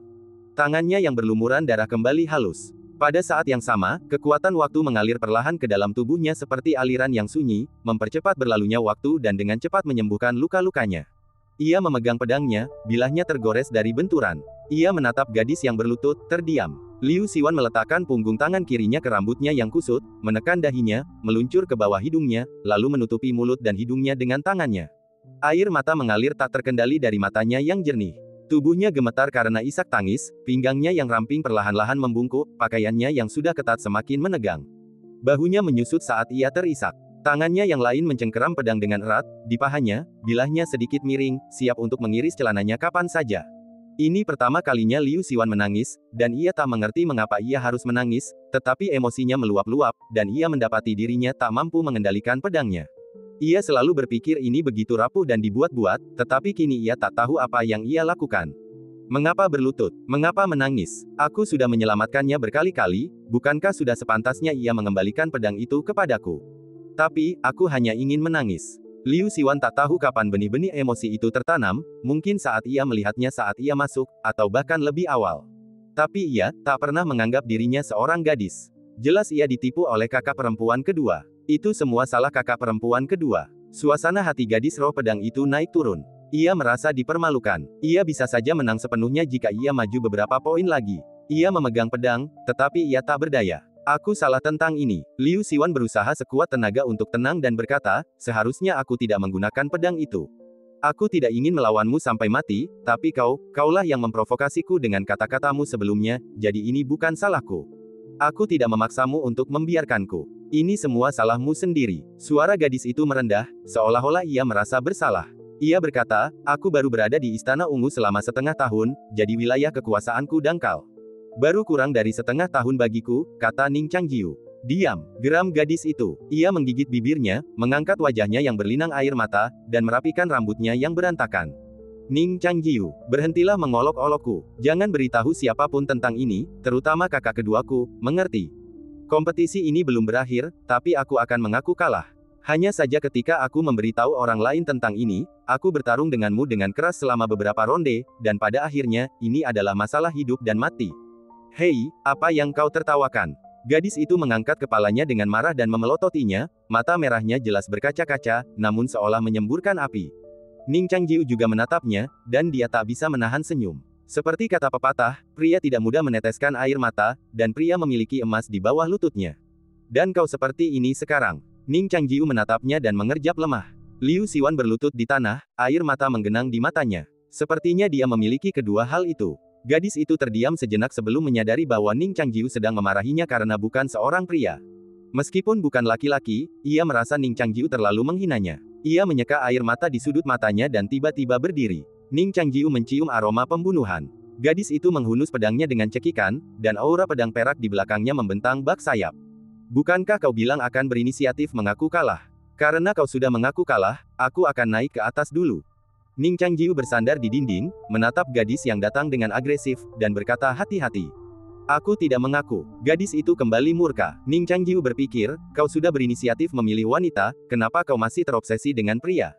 Tangannya yang berlumuran darah kembali halus. Pada saat yang sama, kekuatan waktu mengalir perlahan ke dalam tubuhnya seperti aliran yang sunyi, mempercepat berlalunya waktu dan dengan cepat menyembuhkan luka-lukanya. Ia memegang pedangnya, bilahnya tergores dari benturan. Ia menatap gadis yang berlutut, terdiam. Liu Siwan meletakkan punggung tangan kirinya ke rambutnya yang kusut, menekan dahinya, meluncur ke bawah hidungnya, lalu menutupi mulut dan hidungnya dengan tangannya. Air mata mengalir tak terkendali dari matanya yang jernih. Tubuhnya gemetar karena isak tangis, pinggangnya yang ramping perlahan-lahan membungkuk, pakaiannya yang sudah ketat semakin menegang. Bahunya menyusut saat ia terisak. Tangannya yang lain mencengkeram pedang dengan erat, di pahanya, bilahnya sedikit miring, siap untuk mengiris celananya kapan saja. Ini pertama kalinya Liu Siwan menangis, dan ia tak mengerti mengapa ia harus menangis, tetapi emosinya meluap-luap, dan ia mendapati dirinya tak mampu mengendalikan pedangnya. Ia selalu berpikir ini begitu rapuh dan dibuat-buat, tetapi kini ia tak tahu apa yang ia lakukan. Mengapa berlutut? Mengapa menangis? Aku sudah menyelamatkannya berkali-kali, bukankah sudah sepantasnya ia mengembalikan pedang itu kepadaku? Tapi, aku hanya ingin menangis. Liu Siwan tak tahu kapan benih-benih emosi itu tertanam, mungkin saat ia melihatnya saat ia masuk, atau bahkan lebih awal. Tapi ia, tak pernah menganggap dirinya seorang gadis. Jelas ia ditipu oleh kakak perempuan kedua. Itu semua salah kakak perempuan kedua. Suasana hati gadis roh pedang itu naik turun. Ia merasa dipermalukan. Ia bisa saja menang sepenuhnya jika ia maju beberapa poin lagi. Ia memegang pedang, tetapi ia tak berdaya. Aku salah tentang ini. Liu Siwan berusaha sekuat tenaga untuk tenang dan berkata, seharusnya aku tidak menggunakan pedang itu. Aku tidak ingin melawanmu sampai mati, tapi kaulah yang memprovokasiku dengan kata-katamu sebelumnya, jadi ini bukan salahku. Aku tidak memaksamu untuk membiarkanku. Ini semua salahmu sendiri. Suara gadis itu merendah, seolah-olah ia merasa bersalah. Ia berkata, aku baru berada di Istana Ungu selama setengah tahun, jadi wilayah kekuasaanku dangkal. Baru kurang dari setengah tahun bagiku, kata Ning Changjiu. Diam, geram gadis itu. Ia menggigit bibirnya, mengangkat wajahnya yang berlinang air mata, dan merapikan rambutnya yang berantakan. Ning Changjiu, berhentilah mengolok-olokku. Jangan beritahu siapapun tentang ini, terutama kakak keduaku, mengerti? Kompetisi ini belum berakhir, tapi aku akan mengaku kalah. Hanya saja ketika aku memberitahu orang lain tentang ini, aku bertarung denganmu dengan keras selama beberapa ronde, dan pada akhirnya, ini adalah masalah hidup dan mati. Hei, apa yang kau tertawakan? Gadis itu mengangkat kepalanya dengan marah dan memelototinya, mata merahnya jelas berkaca-kaca, namun seolah menyemburkan api. Ning Changjiu juga menatapnya, dan dia tak bisa menahan senyum. Seperti kata pepatah, pria tidak mudah meneteskan air mata, dan pria memiliki emas di bawah lututnya. Dan kau seperti ini sekarang. Ning Changjiu menatapnya dan mengerjap lemah. Liu Siwan berlutut di tanah, air mata menggenang di matanya. Sepertinya dia memiliki kedua hal itu. Gadis itu terdiam sejenak sebelum menyadari bahwa Ning Changjiu sedang memarahinya karena bukan seorang pria. Meskipun bukan laki-laki, ia merasa Ning Changjiu terlalu menghinanya. Ia menyeka air mata di sudut matanya dan tiba-tiba berdiri. Ning Changjiu mencium aroma pembunuhan. Gadis itu menghunus pedangnya dengan cekikan, dan aura pedang perak di belakangnya membentang bak sayap. Bukankah kau bilang akan berinisiatif mengaku kalah? Karena kau sudah mengaku kalah, aku akan naik ke atas dulu. Ning Changjiu bersandar di dinding, menatap gadis yang datang dengan agresif, dan berkata hati-hati. Aku tidak mengaku. Gadis itu kembali murka. Ning Changjiu berpikir, kau sudah berinisiatif memilih wanita, kenapa kau masih terobsesi dengan pria?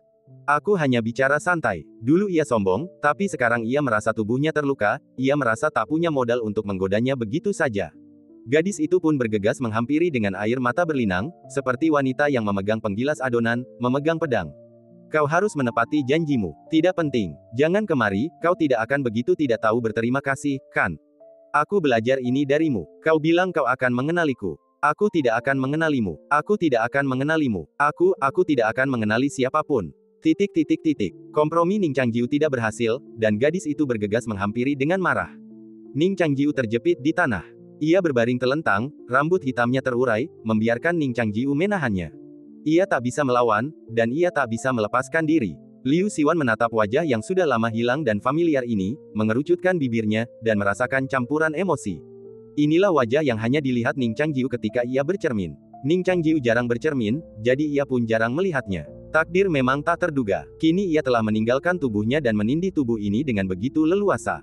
Aku hanya bicara santai. Dulu ia sombong, tapi sekarang ia merasa tubuhnya terluka, ia merasa tak punya modal untuk menggodanya begitu saja. Gadis itu pun bergegas menghampiri dengan air mata berlinang, seperti wanita yang memegang penggilas adonan, memegang pedang. Kau harus menepati janjimu. Tidak penting. Jangan kemari, kau tidak akan begitu tidak tahu berterima kasih, kan? Aku belajar ini darimu. Kau bilang kau akan mengenaliku. Aku tidak akan mengenalimu. Aku tidak akan mengenalimu. Aku tidak akan mengenali siapapun. Kompromi Ning Changjiu tidak berhasil, dan gadis itu bergegas menghampiri dengan marah. Ning Changjiu terjepit di tanah. Ia berbaring telentang, rambut hitamnya terurai, membiarkan Ning Changjiu menahannya. Ia tak bisa melawan, dan ia tak bisa melepaskan diri. Liu Siwan menatap wajah yang sudah lama hilang dan familiar ini, mengerucutkan bibirnya, dan merasakan campuran emosi. Inilah wajah yang hanya dilihat Ning Changjiu ketika ia bercermin. Ning Changjiu jarang bercermin, jadi ia pun jarang melihatnya. Takdir memang tak terduga. Kini ia telah meninggalkan tubuhnya dan menindih tubuh ini dengan begitu leluasa.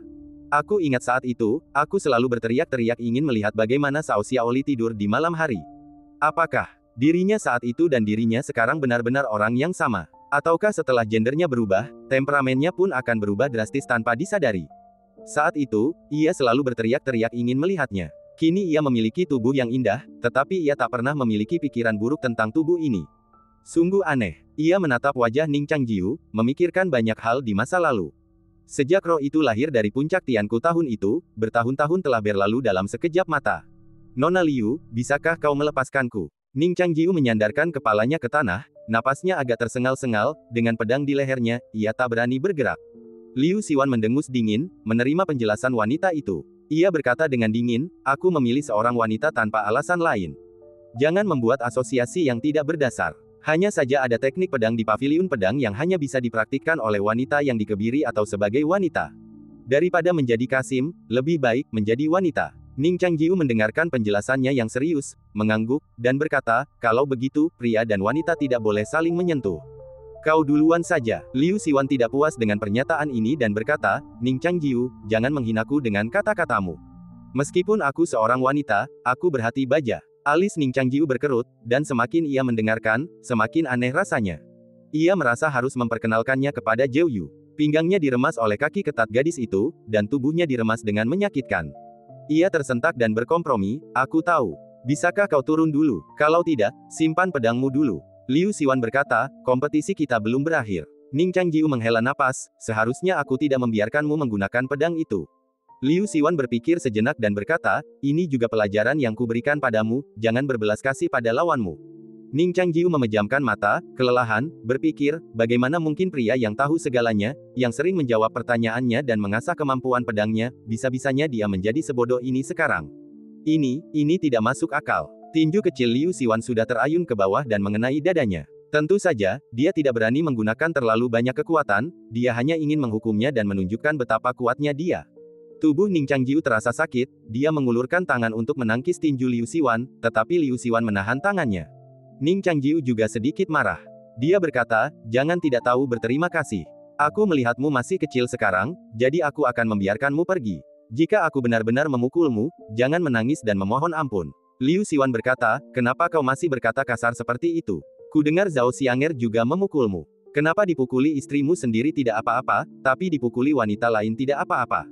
Aku ingat saat itu, aku selalu berteriak-teriak ingin melihat bagaimana Cao Xiaoli tidur di malam hari. Apakah dirinya saat itu dan dirinya sekarang benar-benar orang yang sama? Ataukah setelah gendernya berubah, temperamennya pun akan berubah drastis tanpa disadari? Saat itu, ia selalu berteriak-teriak ingin melihatnya. Kini ia memiliki tubuh yang indah, tetapi ia tak pernah memiliki pikiran buruk tentang tubuh ini. Sungguh aneh. Ia menatap wajah Ning Changjiu, memikirkan banyak hal di masa lalu. Sejak roh itu lahir dari puncak Tianku tahun itu, bertahun-tahun telah berlalu dalam sekejap mata. Nona Liu, bisakah kau melepaskanku? Ning Changjiu menyandarkan kepalanya ke tanah, napasnya agak tersengal-sengal, dengan pedang di lehernya, ia tak berani bergerak. Liu Siwan mendengus dingin, menerima penjelasan wanita itu. Ia berkata dengan dingin, aku memilih seorang wanita tanpa alasan lain. Jangan membuat asosiasi yang tidak berdasar. Hanya saja ada teknik pedang di paviliun pedang yang hanya bisa dipraktikkan oleh wanita yang dikebiri atau sebagai wanita. Daripada menjadi kasim, lebih baik menjadi wanita. Ning Changjiu mendengarkan penjelasannya yang serius, mengangguk, dan berkata, kalau begitu, pria dan wanita tidak boleh saling menyentuh. Kau duluan saja. Liu Siwan tidak puas dengan pernyataan ini dan berkata, Ning Changjiu, jangan menghinaku dengan kata-katamu. Meskipun aku seorang wanita, aku berhati baja. Alis Ning Changjiu berkerut, dan semakin ia mendengarkan, semakin aneh rasanya. Ia merasa harus memperkenalkannya kepada Zhou Yu. Pinggangnya diremas oleh kaki ketat gadis itu, dan tubuhnya diremas dengan menyakitkan. Ia tersentak dan berkompromi, aku tahu. Bisakah kau turun dulu? Kalau tidak, simpan pedangmu dulu. Liu Siwan berkata, kompetisi kita belum berakhir. Ning Changjiu menghela napas, seharusnya aku tidak membiarkanmu menggunakan pedang itu. Liu Siwan berpikir sejenak dan berkata, ini juga pelajaran yang kuberikan padamu, jangan berbelas kasih pada lawanmu. Ning Changjiu memejamkan mata, kelelahan, berpikir, bagaimana mungkin pria yang tahu segalanya, yang sering menjawab pertanyaannya dan mengasah kemampuan pedangnya, bisa-bisanya dia menjadi sebodoh ini sekarang. Ini tidak masuk akal. Tinju kecil Liu Siwan sudah terayun ke bawah dan mengenai dadanya. Tentu saja, dia tidak berani menggunakan terlalu banyak kekuatan, dia hanya ingin menghukumnya dan menunjukkan betapa kuatnya dia. Tubuh Ning Changjiu terasa sakit, dia mengulurkan tangan untuk menangkis tinju Liu Siwan, tetapi Liu Siwan menahan tangannya. Ning Changjiu juga sedikit marah. Dia berkata, jangan tidak tahu berterima kasih. Aku melihatmu masih kecil sekarang, jadi aku akan membiarkanmu pergi. Jika aku benar-benar memukulmu, jangan menangis dan memohon ampun. Liu Siwan berkata, kenapa kau masih berkata kasar seperti itu? Kudengar Zhao Xianger juga memukulmu. Kenapa dipukuli istrimu sendiri tidak apa-apa, tapi dipukuli wanita lain tidak apa-apa?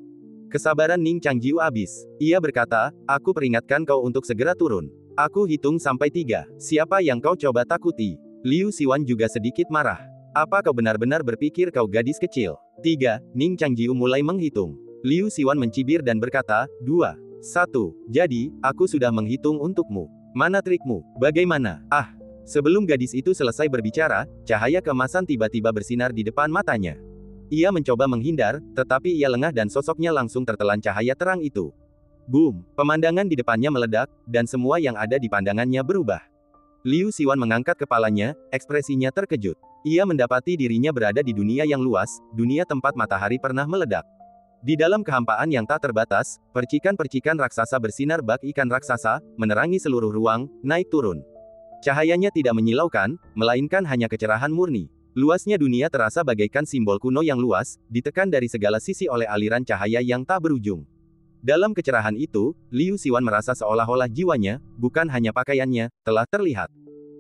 Kesabaran Ning Changjiu habis. Ia berkata, aku peringatkan kau untuk segera turun. Aku hitung sampai 3. Siapa yang kau coba takuti? Liu Siwan juga sedikit marah. Apa kau benar-benar berpikir kau gadis kecil? 3. Ning Changjiu mulai menghitung. Liu Siwan mencibir dan berkata, 2, 1. Jadi, aku sudah menghitung untukmu. Mana trikmu? Bagaimana? Ah! Sebelum gadis itu selesai berbicara, cahaya keemasan tiba-tiba bersinar di depan matanya. Ia mencoba menghindar, tetapi ia lengah dan sosoknya langsung tertelan cahaya terang itu. Boom! Pemandangan di depannya meledak, dan semua yang ada di pandangannya berubah. Liu Siwan mengangkat kepalanya, ekspresinya terkejut. Ia mendapati dirinya berada di dunia yang luas, dunia tempat matahari pernah meledak. Di dalam kehampaan yang tak terbatas, percikan-percikan raksasa bersinar bak ikan raksasa, menerangi seluruh ruang, naik turun. Cahayanya tidak menyilaukan, melainkan hanya kecerahan murni. Luasnya dunia terasa bagaikan simbol kuno yang luas, ditekan dari segala sisi oleh aliran cahaya yang tak berujung. Dalam kecerahan itu, Liu Siwan merasa seolah-olah jiwanya, bukan hanya pakaiannya, telah terlihat.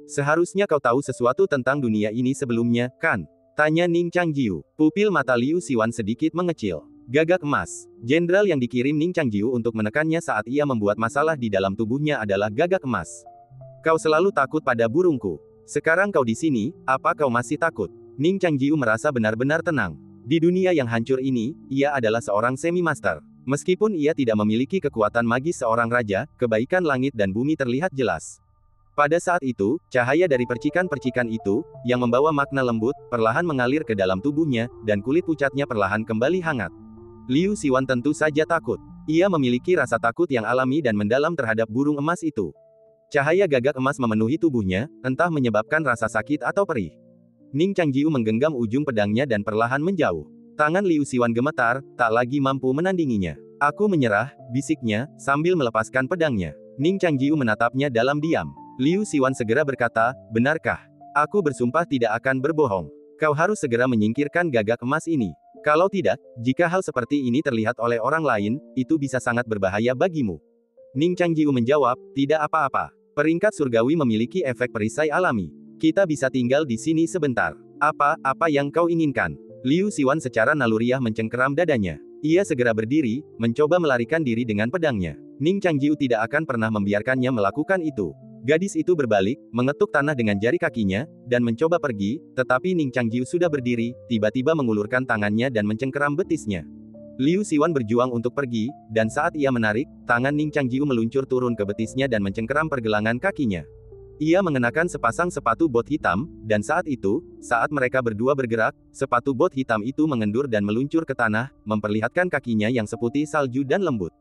Seharusnya kau tahu sesuatu tentang dunia ini sebelumnya, kan? Tanya Ning Changjiu. Pupil mata Liu Siwan sedikit mengecil. Gagak emas. Jenderal yang dikirim Ning Changjiu untuk menekannya saat ia membuat masalah di dalam tubuhnya adalah gagak emas. Kau selalu takut pada burungku. Sekarang kau di sini, apa kau masih takut? Ning Changjiu merasa benar-benar tenang. Di dunia yang hancur ini, ia adalah seorang semi-master. Meskipun ia tidak memiliki kekuatan magis seorang raja, kebaikan langit dan bumi terlihat jelas. Pada saat itu, cahaya dari percikan-percikan itu, yang membawa makna lembut, perlahan mengalir ke dalam tubuhnya, dan kulit pucatnya perlahan kembali hangat. Liu Siwan tentu saja takut. Ia memiliki rasa takut yang alami dan mendalam terhadap burung emas itu. Cahaya gagak emas memenuhi tubuhnya, entah menyebabkan rasa sakit atau perih. Ning Changjiu menggenggam ujung pedangnya dan perlahan menjauh. Tangan Liu Siwan gemetar, tak lagi mampu menandinginya. Aku menyerah, bisiknya, sambil melepaskan pedangnya. Ning Changjiu menatapnya dalam diam. Liu Siwan segera berkata, benarkah? Aku bersumpah tidak akan berbohong. Kau harus segera menyingkirkan gagak emas ini. Kalau tidak, jika hal seperti ini terlihat oleh orang lain, itu bisa sangat berbahaya bagimu. Ning Changjiu menjawab, tidak apa-apa. Peringkat surgawi memiliki efek perisai alami. Kita bisa tinggal di sini sebentar. Apa yang kau inginkan? Liu Siwan secara naluriah mencengkeram dadanya. Ia segera berdiri, mencoba melarikan diri dengan pedangnya. Ning Changjiu tidak akan pernah membiarkannya melakukan itu. Gadis itu berbalik, mengetuk tanah dengan jari kakinya, dan mencoba pergi, tetapi Ning Changjiu sudah berdiri, tiba-tiba mengulurkan tangannya dan mencengkeram betisnya. Liu Siwan berjuang untuk pergi, dan saat ia menarik, tangan Ning Changjiu meluncur turun ke betisnya dan mencengkeram pergelangan kakinya. Ia mengenakan sepasang sepatu bot hitam, dan saat itu, saat mereka berdua bergerak, sepatu bot hitam itu mengendur dan meluncur ke tanah, memperlihatkan kakinya yang seputih salju dan lembut.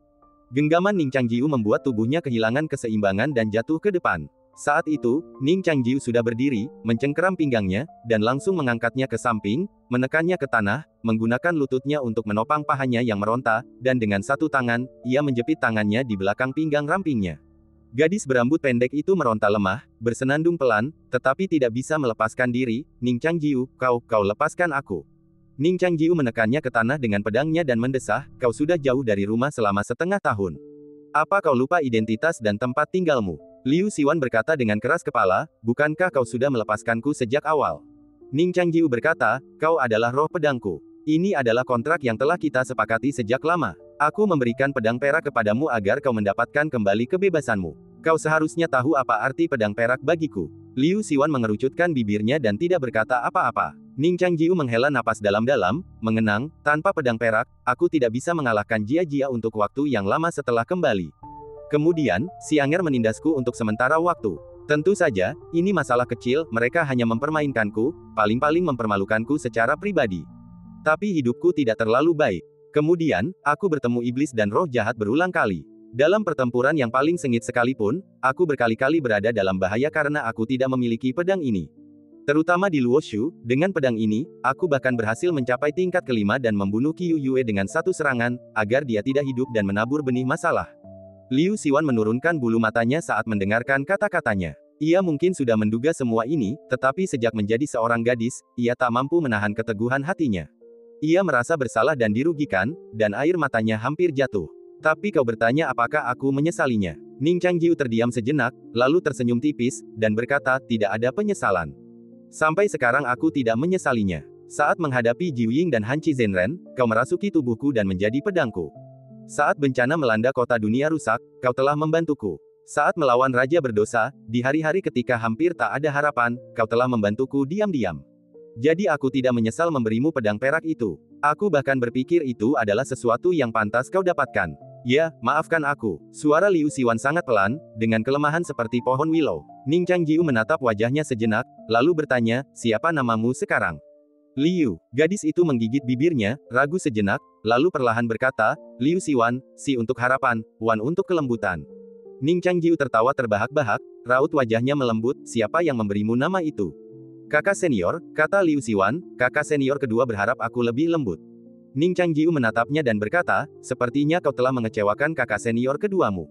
Genggaman Ning Changjiu membuat tubuhnya kehilangan keseimbangan dan jatuh ke depan. Saat itu, Ning Changjiu sudah berdiri, mencengkeram pinggangnya, dan langsung mengangkatnya ke samping, menekannya ke tanah, menggunakan lututnya untuk menopang pahanya yang meronta, dan dengan satu tangan, ia menjepit tangannya di belakang pinggang rampingnya. Gadis berambut pendek itu meronta lemah, bersenandung pelan, tetapi tidak bisa melepaskan diri. Ning Changjiu, kau lepaskan aku. Ning Changjiu menekannya ke tanah dengan pedangnya dan mendesah, kau sudah jauh dari rumah selama setengah tahun. Apa kau lupa identitas dan tempat tinggalmu? Liu Siwan berkata dengan keras kepala, bukankah kau sudah melepaskanku sejak awal? Ning Changjiu berkata, kau adalah roh pedangku. Ini adalah kontrak yang telah kita sepakati sejak lama. Aku memberikan pedang perak kepadamu agar kau mendapatkan kembali kebebasanmu. Kau seharusnya tahu apa arti pedang perak bagiku. Liu Siwan mengerucutkan bibirnya dan tidak berkata apa-apa. Ning Changjiu menghela napas dalam-dalam, mengenang, tanpa pedang perak, aku tidak bisa mengalahkan Jia-Jia untuk waktu yang lama setelah kembali. Kemudian, si Anger menindasku untuk sementara waktu. Tentu saja, ini masalah kecil, mereka hanya mempermainkanku, paling-paling mempermalukanku secara pribadi. Tapi hidupku tidak terlalu baik. Kemudian, aku bertemu iblis dan roh jahat berulang kali. Dalam pertempuran yang paling sengit sekalipun, aku berkali-kali berada dalam bahaya karena aku tidak memiliki pedang ini. Terutama di Luoshu, dengan pedang ini, aku bahkan berhasil mencapai tingkat kelima dan membunuh Qiu Yue dengan satu serangan, agar dia tidak hidup dan menabur benih masalah. Liu Siwan menurunkan bulu matanya saat mendengarkan kata-katanya. Ia mungkin sudah menduga semua ini, tetapi sejak menjadi seorang gadis, ia tak mampu menahan keteguhan hatinya. Ia merasa bersalah dan dirugikan, dan air matanya hampir jatuh. Tapi kau bertanya apakah aku menyesalinya? Ning Changjiu terdiam sejenak, lalu tersenyum tipis, dan berkata, tidak ada penyesalan. Sampai sekarang aku tidak menyesalinya. Saat menghadapi Jiuying dan Hanci Zhenren, kau merasuki tubuhku dan menjadi pedangku. Saat bencana melanda kota dunia rusak, kau telah membantuku. Saat melawan raja berdosa, di hari-hari ketika hampir tak ada harapan, kau telah membantuku diam-diam. Jadi aku tidak menyesal memberimu pedang perak itu. Aku bahkan berpikir itu adalah sesuatu yang pantas kau dapatkan. Ya, maafkan aku. Suara Liu Xiwan sangat pelan, dengan kelemahan seperti pohon willow. Ning Changjiu menatap wajahnya sejenak, lalu bertanya, siapa namamu sekarang? Liu. Gadis itu menggigit bibirnya, ragu sejenak, lalu perlahan berkata, Liu Xiwan, si untuk harapan, Wan untuk kelembutan. Ning Changjiu tertawa terbahak-bahak, raut wajahnya melembut, siapa yang memberimu nama itu? Kakak senior, kata Liu Xiwan, kakak senior kedua berharap aku lebih lembut. Ning Changjiu menatapnya dan berkata, sepertinya kau telah mengecewakan kakak senior keduamu.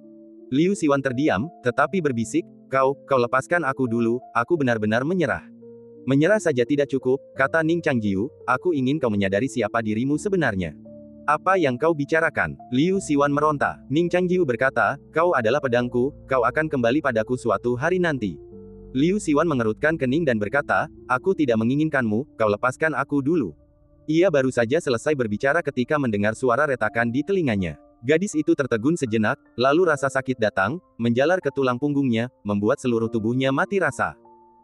Liu Xiwan terdiam, tetapi berbisik, kau lepaskan aku dulu, aku benar-benar menyerah. Menyerah saja tidak cukup, kata Ning Changjiu, aku ingin kau menyadari siapa dirimu sebenarnya. Apa yang kau bicarakan? Liu Xiwan meronta. Ning Changjiu berkata, kau adalah pedangku, kau akan kembali padaku suatu hari nanti. Liu Xiwan mengerutkan kening dan berkata, aku tidak menginginkanmu, kau lepaskan aku dulu. Ia baru saja selesai berbicara ketika mendengar suara retakan di telinganya. Gadis itu tertegun sejenak, lalu rasa sakit datang, menjalar ke tulang punggungnya, membuat seluruh tubuhnya mati rasa.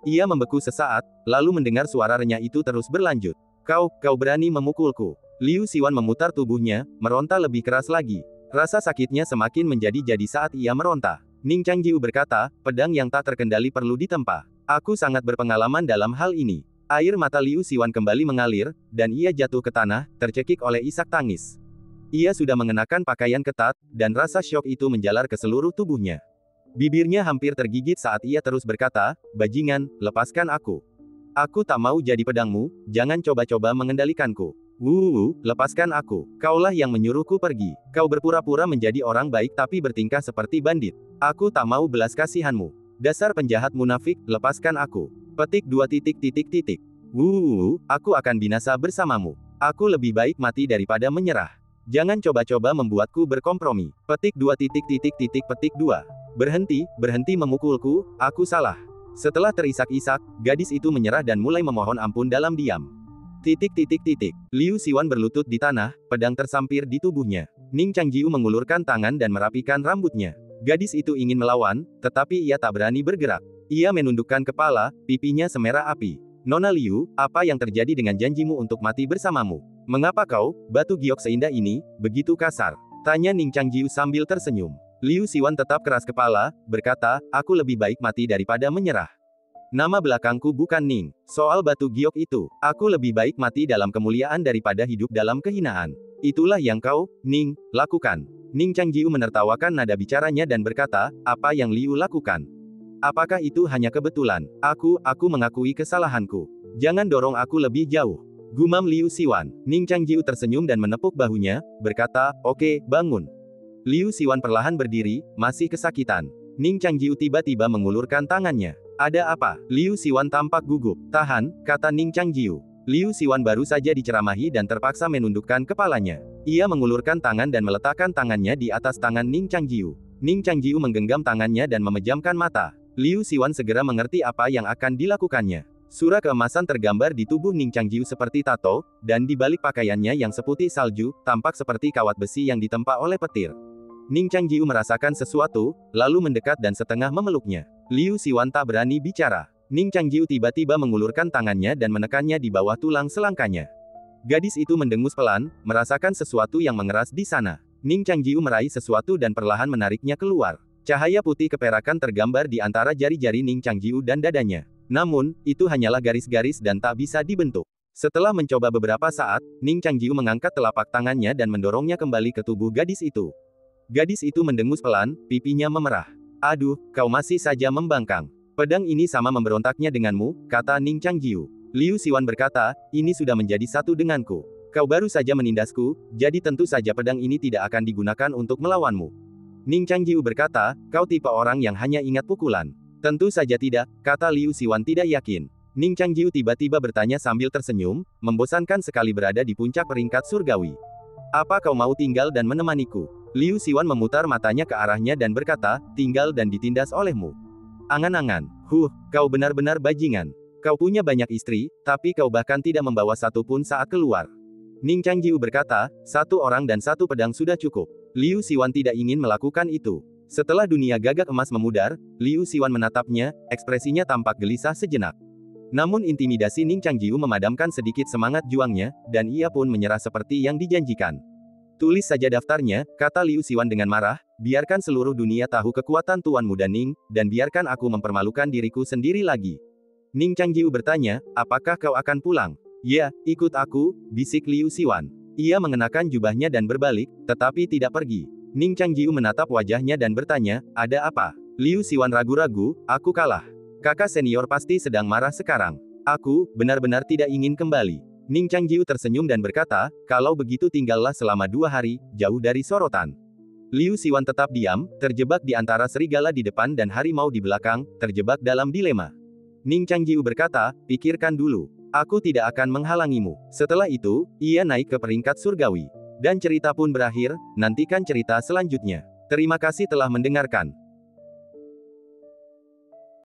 Ia membeku sesaat, lalu mendengar suara renyah itu terus berlanjut. Kau berani memukulku. Liu Xiwan memutar tubuhnya, meronta lebih keras lagi. Rasa sakitnya semakin menjadi-jadi saat ia meronta. Ning Changjiu berkata, pedang yang tak terkendali perlu ditempa. Aku sangat berpengalaman dalam hal ini. Air mata Liu Xiwan kembali mengalir, dan ia jatuh ke tanah, tercekik oleh isak tangis. Ia sudah mengenakan pakaian ketat, dan rasa syok itu menjalar ke seluruh tubuhnya. Bibirnya hampir tergigit saat ia terus berkata, bajingan, lepaskan aku. Aku tak mau jadi pedangmu, jangan coba-coba mengendalikanku. Lepaskan aku. Kaulah yang menyuruhku pergi. Kau berpura-pura menjadi orang baik tapi bertingkah seperti bandit. Aku tak mau belas kasihanmu. Dasar penjahat munafik, lepaskan aku. Petik 2. Aku akan binasa bersamamu. Aku lebih baik mati daripada menyerah. Jangan coba-coba membuatku berkompromi. Petik 2. Petik 2. Berhenti memukulku, aku salah. Setelah terisak-isak, gadis itu menyerah dan mulai memohon ampun dalam diam. Liu Xiwan berlutut di tanah, pedang tersampir di tubuhnya. Ning Changjiu mengulurkan tangan dan merapikan rambutnya. Gadis itu ingin melawan, tetapi ia tak berani bergerak. Ia menundukkan kepala, pipinya semerah api. Nona Liu, apa yang terjadi dengan janjimu untuk mati bersamamu? Mengapa kau, batu giok seindah ini, begitu kasar? Tanya Ning Changjiu sambil tersenyum. Liu Xiwan tetap keras kepala, berkata, aku lebih baik mati daripada menyerah. Nama belakangku bukan Ning. Soal batu giok itu, aku lebih baik mati dalam kemuliaan daripada hidup dalam kehinaan. Itulah yang kau, Ning, lakukan. Ning Changjiu menertawakan nada bicaranya dan berkata, apa yang Liu lakukan? Apakah itu hanya kebetulan? Aku mengakui kesalahanku. Jangan dorong aku lebih jauh. Gumam Liu Xiwan. Ning Changjiu tersenyum dan menepuk bahunya, berkata, oke, bangun. Liu Xiwan perlahan berdiri, masih kesakitan. Ning Changjiu tiba-tiba mengulurkan tangannya. Ada apa? Liu Xiwan tampak gugup. Tahan, kata Ning Changjiu. Liu Xiwan baru saja diceramahi dan terpaksa menundukkan kepalanya. Ia mengulurkan tangan dan meletakkan tangannya di atas tangan Ning Changjiu. Ning Changjiu menggenggam tangannya dan memejamkan mata. Liu Xiwan segera mengerti apa yang akan dilakukannya. Surah keemasan tergambar di tubuh Ning Changjiu seperti tato, dan di balik pakaiannya yang seputih salju, tampak seperti kawat besi yang ditempa oleh petir. Ning Changjiu merasakan sesuatu, lalu mendekat dan setengah memeluknya. Liu Xiwan tak berani bicara. Ning Changjiu tiba-tiba mengulurkan tangannya dan menekannya di bawah tulang selangkanya. Gadis itu mendengus pelan, merasakan sesuatu yang mengeras di sana. Ning Changjiu meraih sesuatu dan perlahan menariknya keluar. Cahaya putih keperakan tergambar di antara jari-jari Ning Changjiu dan dadanya. Namun, itu hanyalah garis-garis dan tak bisa dibentuk. Setelah mencoba beberapa saat, Ning Changjiu mengangkat telapak tangannya dan mendorongnya kembali ke tubuh gadis itu. Gadis itu mendengus pelan, pipinya memerah. Aduh, kau masih saja membangkang. Pedang ini sama memberontaknya denganmu, kata Ning Changjiu. Liu Xiwan berkata, ini sudah menjadi satu denganku. Kau baru saja menindasku, jadi tentu saja pedang ini tidak akan digunakan untuk melawanmu. Ning Changjiu berkata, kau tipe orang yang hanya ingat pukulan. Tentu saja tidak, kata Liu Xiwan tidak yakin. Ning Changjiu tiba-tiba bertanya sambil tersenyum, membosankan sekali berada di puncak peringkat surgawi. Apa kau mau tinggal dan menemaniku? Liu Xiwan memutar matanya ke arahnya dan berkata, tinggal dan ditindas olehmu. Angan-angan, kau benar-benar bajingan. Kau punya banyak istri, tapi kau bahkan tidak membawa satu pun saat keluar. Ning Changjiu berkata, satu orang dan satu pedang sudah cukup. Liu Xiwan tidak ingin melakukan itu. Setelah dunia gagak emas memudar, Liu Xiwan menatapnya, ekspresinya tampak gelisah sejenak. Namun intimidasi Ning Changjiu memadamkan sedikit semangat juangnya, dan ia pun menyerah seperti yang dijanjikan. Tulis saja daftarnya, kata Liu Siwan dengan marah, biarkan seluruh dunia tahu kekuatan Tuan Muda Ning, dan biarkan aku mempermalukan diriku sendiri lagi. Ning Changjiu bertanya, apakah kau akan pulang? Ya, ikut aku, bisik Liu Siwan. Ia mengenakan jubahnya dan berbalik, tetapi tidak pergi. Ning Changjiu menatap wajahnya dan bertanya, ada apa? Liu Siwan ragu-ragu, aku kalah. Kakak senior pasti sedang marah sekarang. Aku, benar-benar tidak ingin kembali. Ning Changjiu tersenyum dan berkata, kalau begitu tinggallah selama 2 hari, jauh dari sorotan. Liu Siwan tetap diam, terjebak di antara serigala di depan dan harimau di belakang, terjebak dalam dilema. Ning Changjiu berkata, pikirkan dulu. Aku tidak akan menghalangimu. Setelah itu, ia naik ke peringkat surgawi. Dan cerita pun berakhir, nantikan cerita selanjutnya. Terima kasih telah mendengarkan.